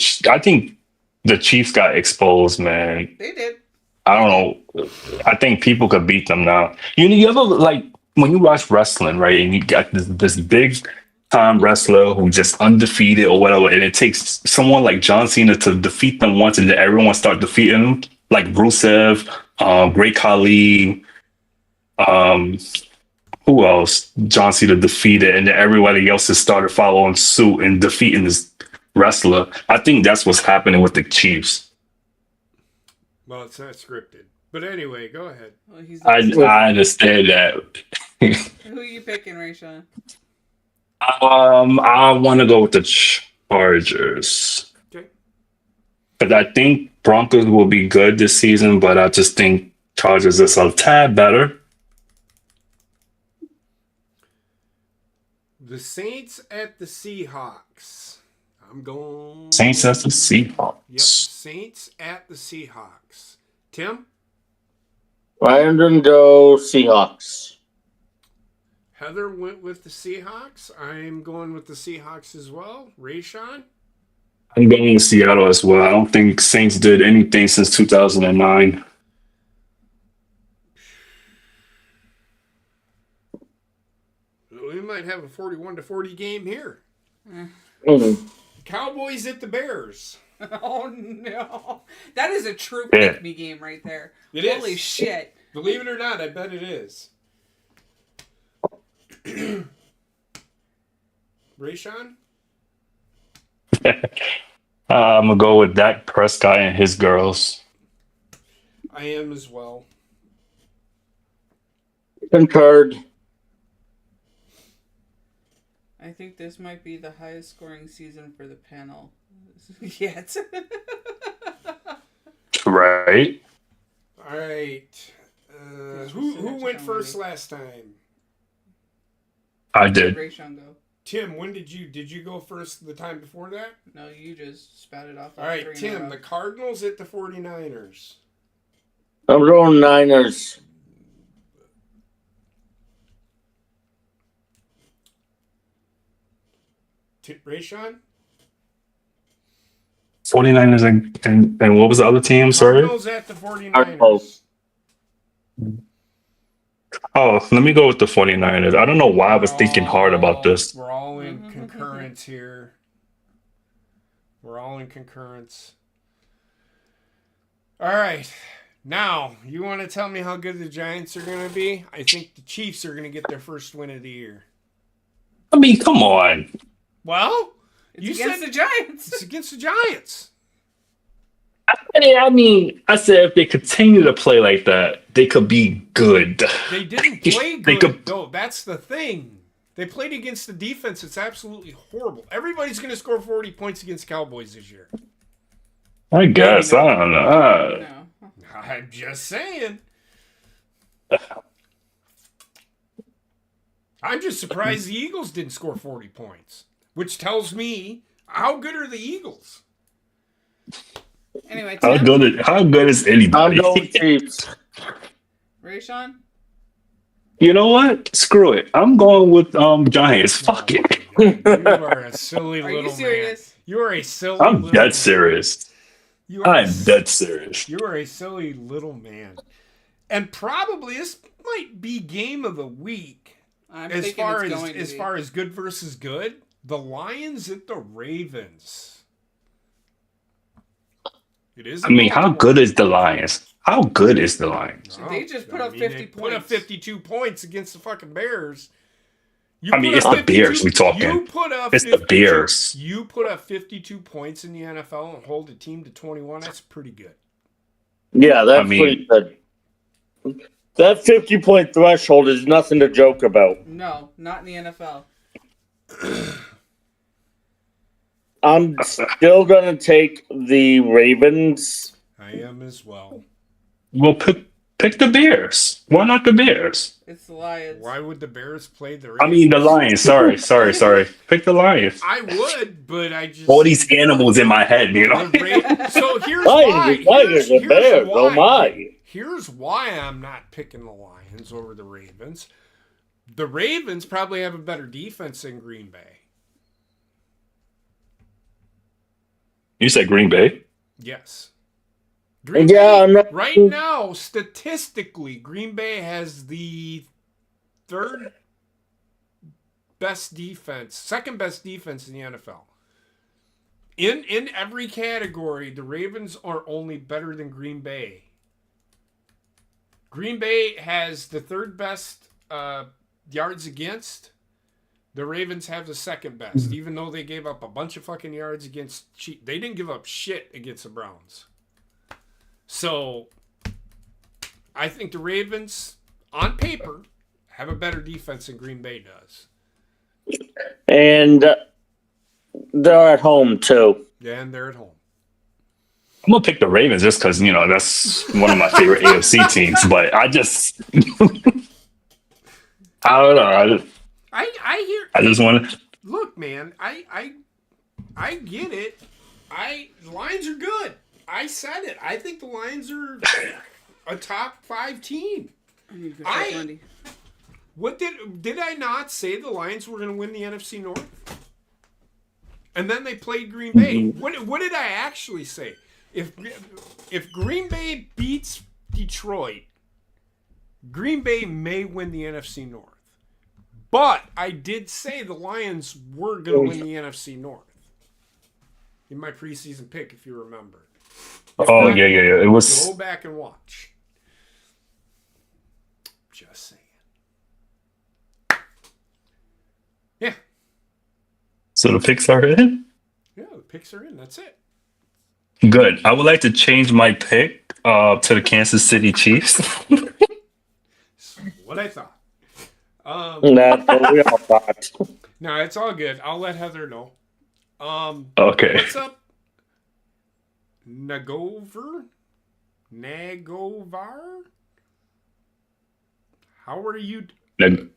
Chiefs got exposed, man. They did. I don't know. I think people could beat them now. You ever like when you watch wrestling, right? And you got this big time wrestler who just undefeated or whatever, and it takes someone like John Cena to defeat them once, and then everyone start defeating him, like Rusev, Great Khali, who else? John Cena defeated, and then everybody else has started following suit and defeating this wrestler. I think that's what's happening with the Chiefs. Well, it's not scripted. But anyway, go ahead. Well, he's I understand that. Who are you picking, Rayshawn? I want to go with the Chargers. Okay. But I think Broncos will be good this season, but I just think Chargers is a tad better. The Saints at the Seahawks. I'm going Saints as the Seahawks. Yep, Saints at the Seahawks. Tim? I am going to go Seahawks. Heather went with the Seahawks. I'm going with the Seahawks as well. Rayshawn? I'm going with Seattle as well. I don't think Saints did anything since 2009. We might have a 41-40 game here. Mhm. Cowboys at the Bears. Oh no, that is a true Yeah. pick me game right there. It is. Holy shit! Believe it or not, I bet it is. Rayshawn? I'm gonna go with Dak Prescott and his girls. I am as well. Concurred. I think this might be the highest scoring season for the panel yet. Right? All right. Who went first last time? I did. Rayshawn go. Tim, when did you go first the time before that? No, you just spat it off. All right, Tim, the Cardinals at the 49ers. I'm going Niners. Rayshawn? 49ers and what was the other team? Sorry. Cardinals at the 49ers. Cardinals. Oh, let me go with the 49ers. I don't know why I was thinking hard about this. We're all in concurrence here. We're all in concurrence. All right. Now, you want to tell me how good the Giants are going to be? I think the Chiefs are going to get their first win of the year. I mean, come on. Well, It's against the Giants. It's against the Giants. I mean, I said if they continue to play like that, they could be good. They didn't play They good, could- though. That's the thing. They played against the defense. It's absolutely horrible. Everybody's going to score 40 points against Cowboys this year. I guess. I don't know. No. I'm just saying. I'm just surprised the Eagles didn't score 40 points, which tells me how good are the Eagles? Anyway, How Tim, good is I'm anybody? going Chiefs. Rayshawn. You know what? Screw it. I'm going with Giants. Fuck it. You are a silly Are little you serious? man. You are a silly I'm little dead man. serious. You are I'm dead serious. You are a silly little man. And probably this might be game of the week. I'm As thinking far it's as going to as be. far as good versus good, the Lions at the Ravens. It is. I mean, how good is the Lions? How good is the Lions? They just put up 50 they put up points. 52 points against the fucking Bears. You I mean, put it's up the Bears 52 we talking. You put up It's the 52 Bears. You put up 52 points in the NFL and hold a team to 21. That's pretty good. Yeah, that's I mean- pretty good. That 50-point threshold is nothing to joke about. No, not in the NFL. I'm still going to take the Ravens. I am as well. Well, pick the Bears. Why not the Bears? It's the Lions. Why would the Bears play the I mean, the Lions. Sorry. Pick the Lions. I would, but I just All these animals in my head, you know? So here's Lions, why. Tigers, and Bears. Oh my! Here's why I'm not picking the Lions over the Ravens. The Ravens probably have a better defense than Green Bay. You said Green Bay? Yes. Yeah, I'm not. Right now, statistically, Green Bay has the third best defense, second best defense in the NFL. In every category, the Ravens are only better than Green Bay. Green Bay has the third best yards against. The Ravens have the second best, even though they gave up a bunch of fucking yards against. They didn't give up shit against the Browns. So, I think the Ravens, on paper, have a better defense than Green Bay does. And they're at home, too. Yeah, and they're at home. I'm going to pick the Ravens just because, you know, that's one of my favorite AFC teams. But I just... I don't know. I just want to... Look, man, I get it. The Lions are good. I said it. I think the Lions are a top 5 team. I need to go check Monday. What did I not say the Lions were going to win the NFC North? And then they played Green Bay. Mhm. What did I actually say? If Green Bay beats Detroit, Green Bay may win the NFC North. But I did say the Lions were going to win the NFC North in my preseason pick, if you remember. If Oh, not, yeah. It was. go back and watch. Just saying. Yeah. So the picks are in? Yeah, the picks are in. That's it. Good. I would like to change my pick to the Kansas City Chiefs. That's what I thought. That's what we all thought. No, it's all good. I'll let Heather know. Okay. What's up? Nagovar? How are you doing?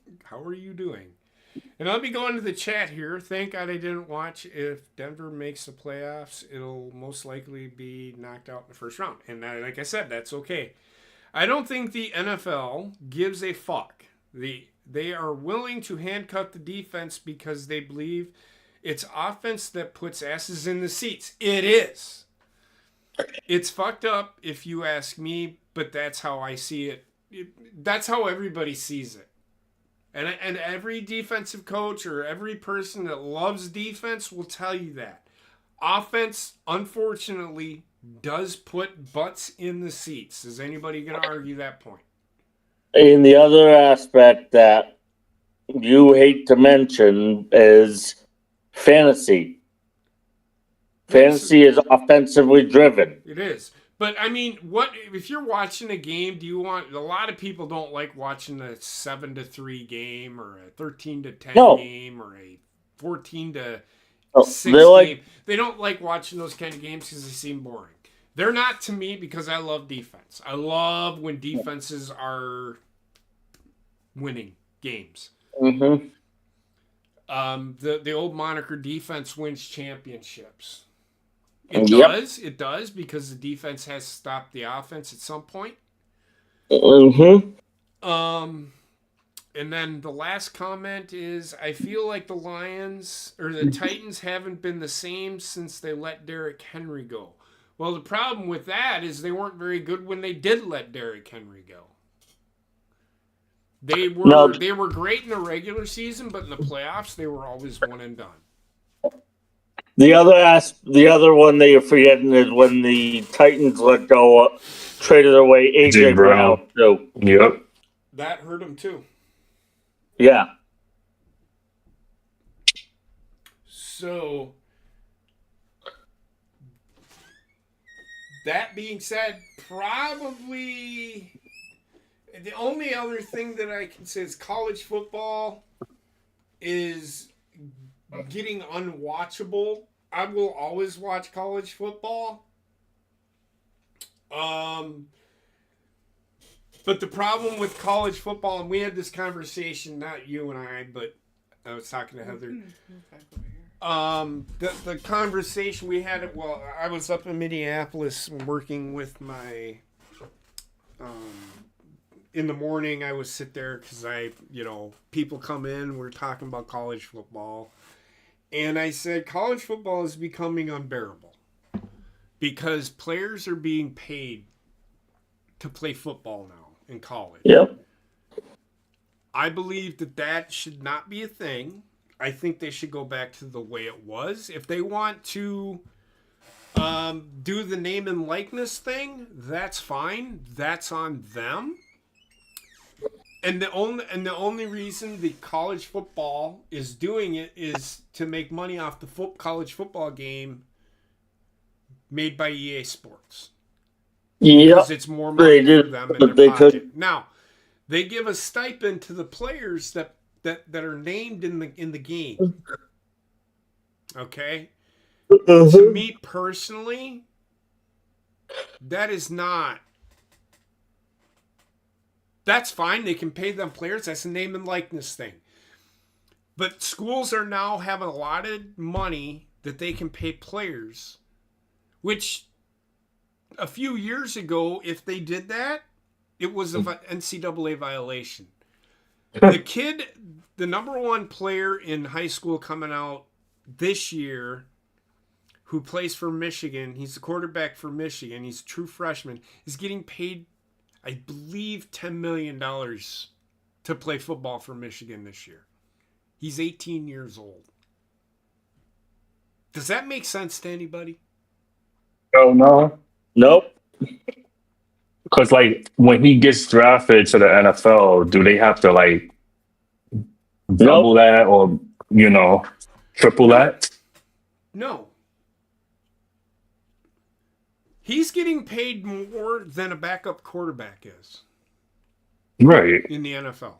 And let me go into the chat here. Thank God I didn't watch. If Denver makes the playoffs, it'll most likely be knocked out in the first round. And like I said, that's okay. I don't think the NFL gives a fuck. They are willing to handcuff the defense because they believe it's offense that puts asses in the seats. It is. It's fucked up if you ask me, but that's how I see it. That's how everybody sees it. And every defensive coach or every person that loves defense will tell you that. Offense, unfortunately, does put butts in the seats. Is anybody going to argue that point? And the other aspect that you hate to mention is fantasy. Fantasy is offensively driven. It is. But, I mean, what if you're watching a game, do you want... A lot of people don't like watching a 7-3 game or a 13-10 game or a 14-6 game. They don't like watching those kind of games because they seem boring. They're not to me because I love defense. I love when defenses are winning games. Mm-hmm. The old moniker, defense wins championships. It does, because the defense has stopped the offense at some point. Mm-hmm. And then the last comment is, I feel like the Lions or the Titans haven't been the same since they let Derrick Henry go. Well, the problem with that is they weren't very good when they did let Derrick Henry go. They were great in the regular season, but in the playoffs they were always one and done. The other one that you're forgetting is when the Titans let go, traded away AJ Brown too. Yep. That hurt them too. Yeah. So, that being said, probably the only other thing that I can say is college football is getting unwatchable. I will always watch college football. But the problem with college football, and we had this conversation, not you and I, but I was talking to Heather. The conversation we had, I was up in Minneapolis working with my, in the morning I would sit there because people come in, we're talking about college football. And I said, college football is becoming unbearable because players are being paid to play football now in college. Yep. I believe that should not be a thing. I think they should go back to the way it was. If they want to do the name and likeness thing, that's fine. That's on them. And the only reason the college football is doing it is to make money off the college football game made by EA Sports. Because it's more money for them in their pocket. Now, they give a stipend to the players that are named in the game. Okay? To me personally, that is not... That's fine. They can pay them players. That's a name and likeness thing. But schools are now having allotted money that they can pay players, which a few years ago, if they did that, it was an NCAA violation. The number one player in high school coming out this year who plays for Michigan. He's the quarterback for Michigan. He's a true freshman. Is getting paid, I believe, $10 million to play football for Michigan this year. He's 18 years old. Does that make sense to anybody? Oh no. Nope. Because like when he gets drafted to the NFL, do they have to like double that or triple that? No. He's getting paid more than a backup quarterback is. Right. In the NFL.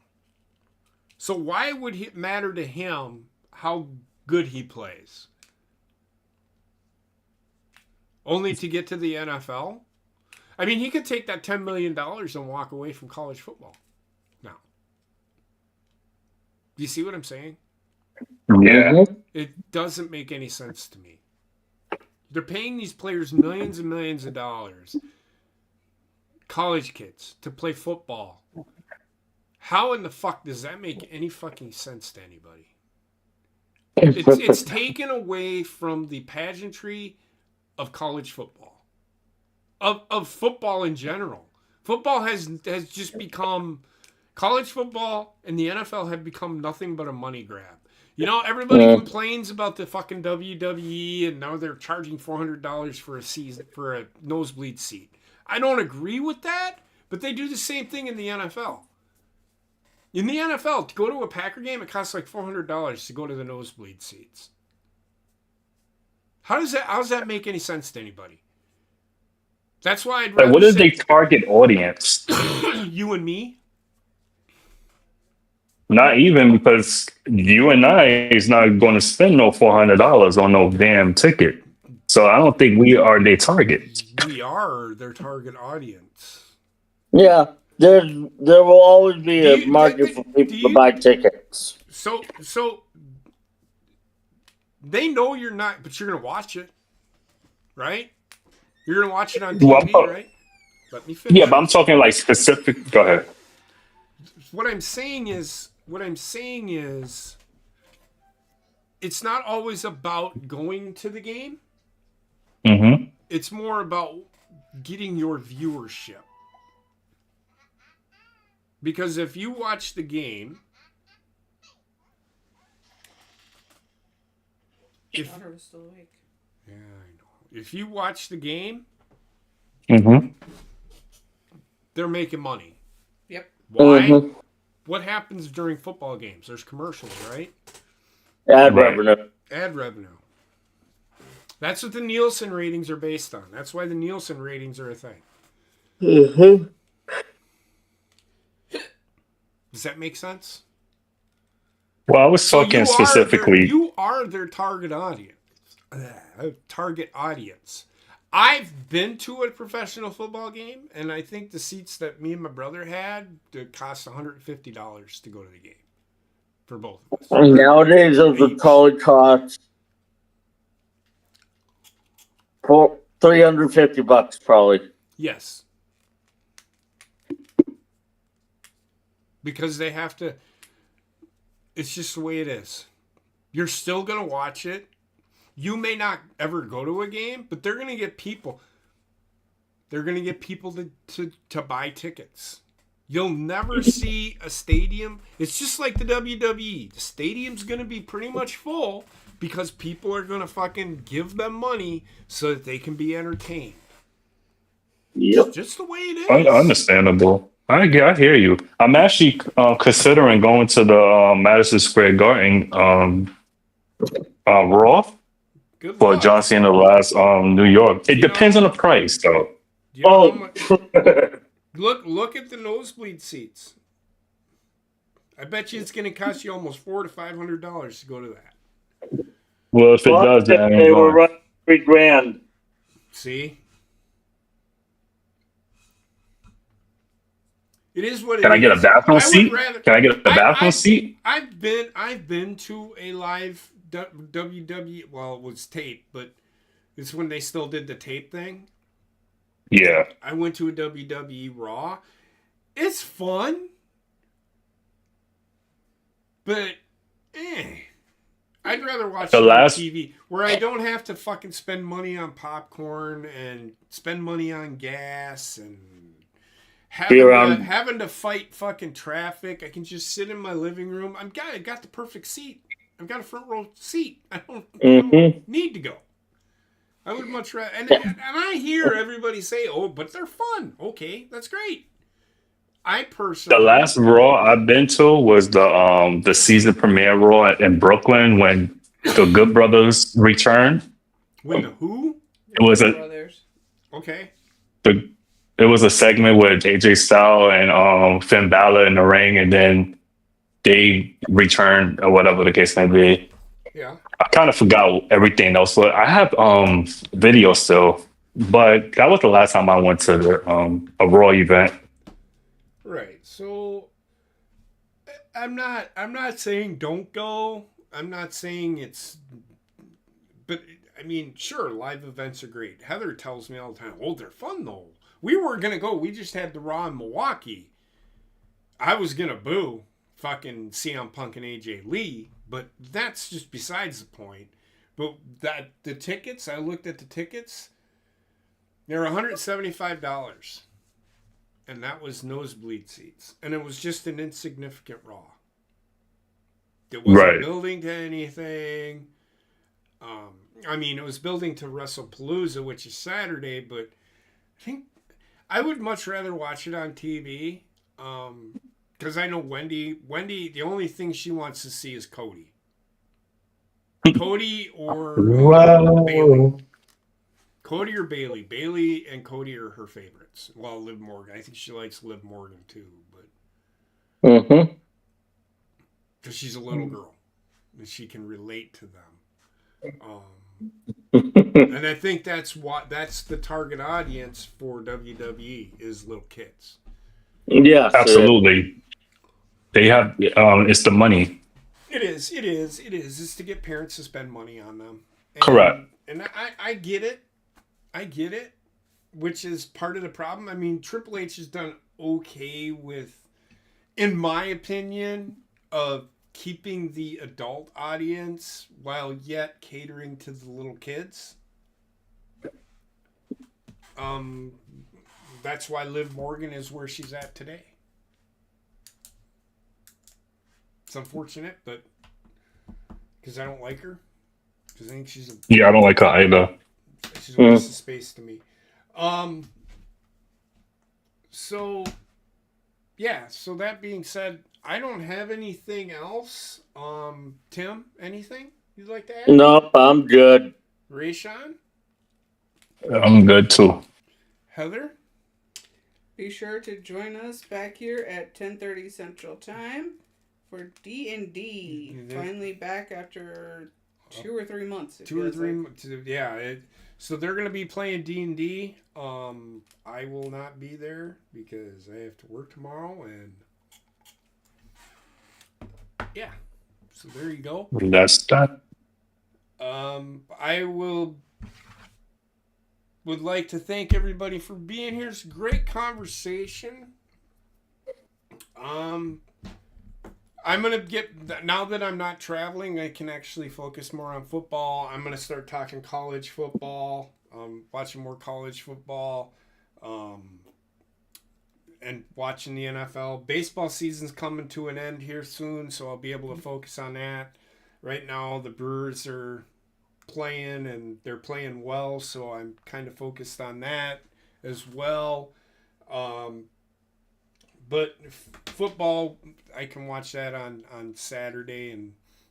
So why would it matter to him how good he plays? Only to get to the NFL? I mean, he could take that $10 million and walk away from college football. Now. Do you see what I'm saying? Yeah. It doesn't make any sense to me. They're paying these players millions and millions of dollars. College kids to play football. How in the fuck does that make any fucking sense to anybody? It's taken away from the pageantry of college football. Of football in general. Football has just become, college football and the NFL have become nothing but a money grab. Everybody complains about the fucking WWE and now they're charging $400 for a season for a nosebleed seat. I don't agree with that, but they do the same thing in the NFL. In the NFL, to go to a Packer game, it costs like $400 to go to the nosebleed seats. How does that make any sense to anybody? That's why I'd rather Like, what is their target audience? You and me? Not even, because you and I is not going to spend no $400 on no damn ticket. So I don't think we are their target. We are their target audience. Yeah, there will always be a market for people to buy tickets. So they know you're not, but you're going to watch it, right? You're going to watch it on TV, right? Let me finish. Yeah, but I'm talking like specific. Go ahead. What I'm saying is, it's not always about going to the game. Mm-hmm. It's more about getting your viewership. Because if you watch the game, I thought I was still awake. Yeah, I know. If you watch the game, they're making money. Yep. Why? What happens during football games? There's commercials, right? Ad revenue. Ad revenue. That's what the Nielsen ratings are based on. That's why the Nielsen ratings are a thing. Does that make sense? Well, I was talking specifically. You are their target audience. I've been to a professional football game, and I think the seats that me and my brother had cost $150 to go to the game for both of us. Nowadays, the college costs $350 probably. Yes, because they have to. It's just the way it is. You're still gonna watch it. You may not ever go to a game, but they're going to get people. They're going to get people to buy tickets. You'll never see a stadium. It's just like the WWE. The stadium's going to be pretty much full because people are going to fucking give them money so that they can be entertained. Yep. It's just the way it is. Understandable. I hear you. I'm actually considering going to the Madison Square Garden Raw. Good for luck. John Cena last New York. It depends on the price, though. Look at the nosebleed seats. I bet you it's going to cost you almost $400 to $500 to go to that. Well, if it does, then they were running $3,000. See, it is what it is. Can I get a bathroom seat? Can I get a bathroom seat? I've been to a live WWE. Well, it was tape, but it's when they still did the tape thing. Yeah. I went to a WWE Raw. It's fun, but I'd rather watch The it on last- TV where I don't have to fucking spend money on popcorn and spend money on gas and having to fight fucking traffic. I can just sit in my living room. I got the perfect seat. I've got a front row seat. I don't need to go. I would much rather. And I hear everybody say, "Oh, but they're fun." Okay, that's great. I personally, The last Raw I've been to was the season premiere Raw in Brooklyn when the Good Brothers returned. when the who? It was a Brothers. Okay, it was a segment with AJ Styles and Finn Balor in the ring, and then they returned or whatever the case may be. yeah. I kind of forgot everything else, but I have video still. But that was the last time I went to a Raw event. Right. So I'm not saying don't go. I'm not saying it's, but I mean, sure, live events are great. Heather tells me all the time, "Oh, they're fun though." We were gonna go. We just had the Raw in Milwaukee. I was gonna boo fucking CM Punk and AJ Lee, but that's just besides the point. But the tickets, I looked at the tickets. They're $175. And that was nosebleed seats. And it was just an insignificant Raw. It wasn't building to anything. I mean, it was building to WrestlePalooza, which is Saturday, but I think I would much rather watch it on TV. Because I know Wendy, the only thing she wants to see is Cody. Cody or Bailey. Cody or Bailey. Bailey and Cody are her favorites. Well, Liv Morgan. I think she likes Liv Morgan too, but because she's a little girl and she can relate to them. And I think that's the target audience for WWE is little kids. Yeah, Absolutely. They have it's the money. It is. It's to get parents to spend money on them. And, Correct. And I get it. Which is part of the problem. I mean, Triple H has done okay with, in my opinion, of keeping the adult audience while yet catering to the little kids. That's why Liv Morgan is where she's at today. It's unfortunate, but because I don't like her, because I think she's I don't like her either. She's a waste of space to me. So that being said, I don't have anything else. Tim, anything you'd like to add? Nope, I'm good. Rayshawn? I'm good too. Heather? Be sure to join us back here at 10:30 Central Time for D&D. Finally back after 2 or 3 months. 2 or 3 months. Yeah. So they're going to be playing D&D. I will not be there because I have to work tomorrow. And yeah. So there you go. That's that. I would like to thank everybody for being here. It's a great conversation. I'm going to get, now that I'm not traveling, I can actually focus more on football. I'm going to start talking college football, watching more college football, and watching the NFL. Baseball season's coming to an end here soon, so I'll be able to focus on that. Right now, the Brewers are playing, and they're playing well, so I'm kind of focused on that as well. But football, I can watch that on Saturday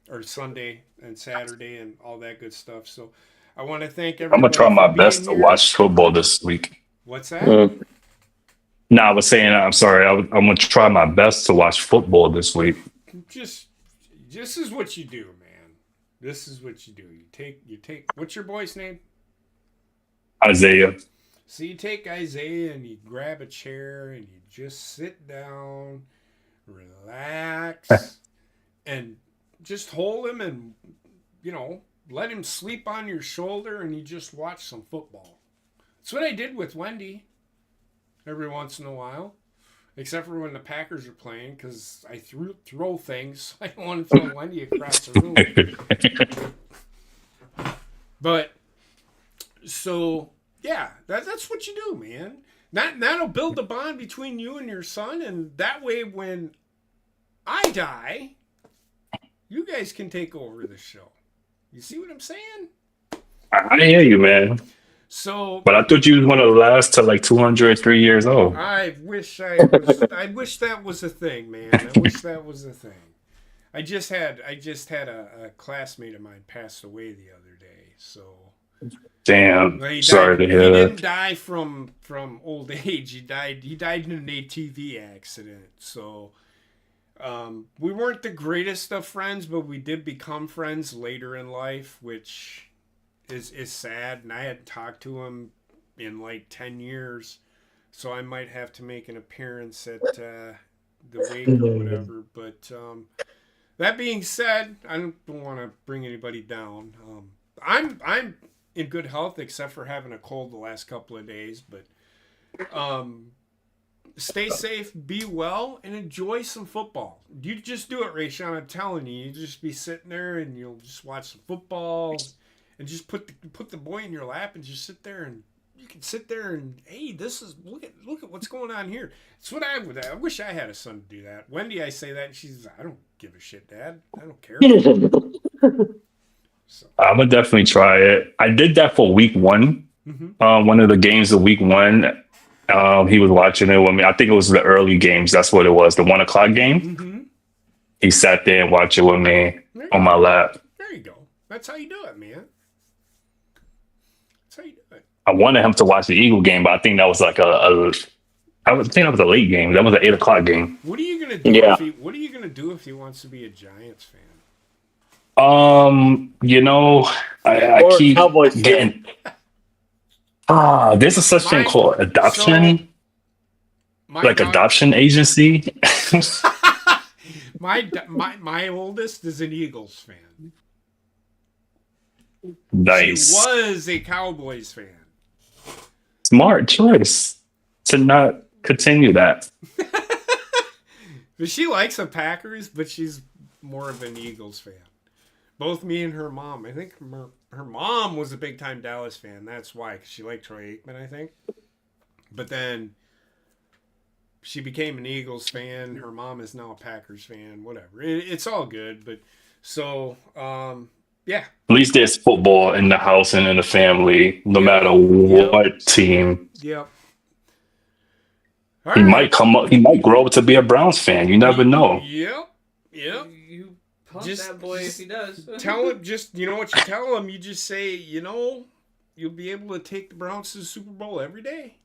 or Sunday and Saturday and all that good stuff. So I want to thank everybody. I'm gonna try my for best being to here. watch football this week. What's that? No, I was saying I'm sorry. I'm gonna try my best to watch football this week. This is what you do, man. This is what you do. You take. What's your boy's name? Isaiah. So you take Isaiah and you grab a chair and you just sit down, relax, and just hold him and, let him sleep on your shoulder and you just watch some football. That's what I did with Wendy every once in a while. Except for when the Packers are playing, because I throw things. I don't want to throw Wendy across the room. But, so, yeah, that's what you do, man. That'll build the bond between you and your son, and that way when I die, you guys can take over the show. You see what I'm saying? I hear you, man. So, But I thought you was one of the last to like 203 years old. I wish that was a thing, man. I wish that was a thing. I just had a classmate of mine pass away the other day, so Damn. he Sorry to hear he that. didn't die from old age. He died in an ATV accident. So we weren't the greatest of friends, but we did become friends later in life, which is sad. And I hadn't talked to him in like 10 years, so I might have to make an appearance at the wake or whatever. But that being said, I don't want to bring anybody down. I'm in good health, except for having a cold the last couple of days. But stay safe, be well, and enjoy some football. You just do it, Rayshawn. I'm telling you, you just be sitting there and you'll just watch some football, and just put the boy in your lap and just sit there, and you can sit there and, hey, this is look at what's going on here. It's what I wish I had a son to do that. Wendy, I say that, and she's, I don't give a shit, Dad. I don't care. So. I'm gonna definitely try it. I did that for week one. Mm-hmm. One of the games of week one. He was watching it with me. I think it was the early games. That's what it was. The 1 o'clock game. Mm-hmm. He sat there and watched it with me on my lap. There you go. That's how you do it, man. That's how you do it. I wanted him to watch the Eagle game, but I think that was like I think that was a late game. That was an 8 o'clock game. What are you gonna do? Yeah. What are you gonna do if he wants to be a Giants fan? You know, I Or keep Cowboys getting. There's a such thing called adoption, like daughter- adoption agency. my oldest is an Eagles fan. Nice, She was a Cowboys fan. smart choice to not continue that. But she likes the Packers, but she's more of an Eagles fan. Both me and her mom. I think her mom was a big time Dallas fan. That's why, 'cause she liked Troy Aikman, I think. But then she became an Eagles fan. Her mom is now a Packers fan. Whatever. It's all good. But so, yeah. At least there's football in the house and in the family, no Yep. matter what team. Yep. All He right. might come up. He might grow up to be a Browns fan. You never know. Yep. Yep. You pump Just- that boy just if he does. Tell him, just, you know what you tell him? You just say, you'll be able to take the Browns to the Super Bowl every day.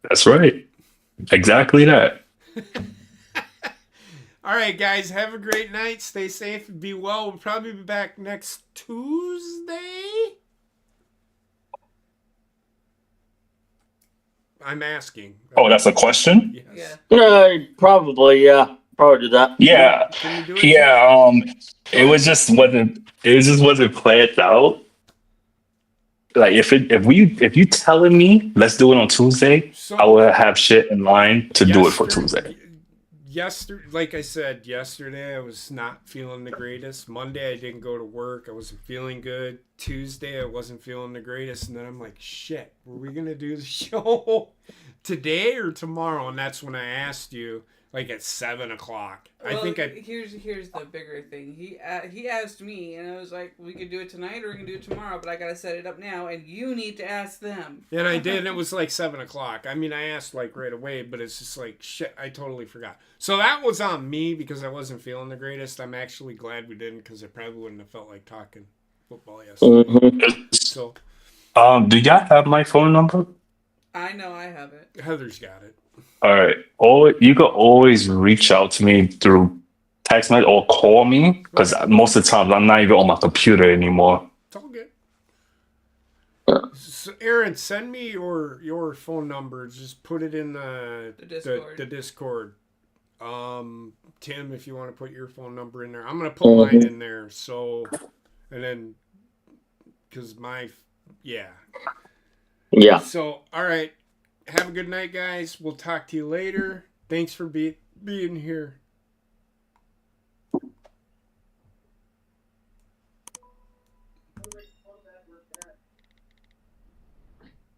That's right. Exactly that. All right, guys, have a great night. Stay safe and be well. We'll probably be back next Tuesday. I'm asking. Oh, that's a question? Yes. Yeah. Probably, yeah. Probably do that. Yeah. Can you do it? Yeah. It just wasn't planned out. Like if you telling me let's do it on Tuesday, So- I will have shit in line to do it for Tuesday. Like I said, yesterday I was not feeling the greatest. Monday I didn't go to work. I wasn't feeling good. Tuesday I wasn't feeling the greatest. And then I'm like, shit, were we going to do the show today or tomorrow? And that's when I asked you, like at 7 o'clock. Well, here's the bigger thing. He asked me, and I was like, we could do it tonight or we can do it tomorrow, but I gotta set it up now, and you need to ask them. And I did, and it was like 7 o'clock. I mean, I asked like right away, but it's just like, shit, I totally forgot. So that was on me because I wasn't feeling the greatest. I'm actually glad we didn't, because I probably wouldn't have felt like talking football yesterday. Mm-hmm. So Do y'all have my phone number? I know I have it. Heather's got it. All right. You could always reach out to me through text message or call me because most of the times I'm not even on my computer anymore. It's all good. So, Aaron, send me your phone number. Just put it in the Discord. The Discord. Tim, if you want to put your phone number in there, I'm gonna put mine in there. So, and then because yeah. Yeah. So, all right. Have a good night, guys. We'll talk to you later. Thanks for being here.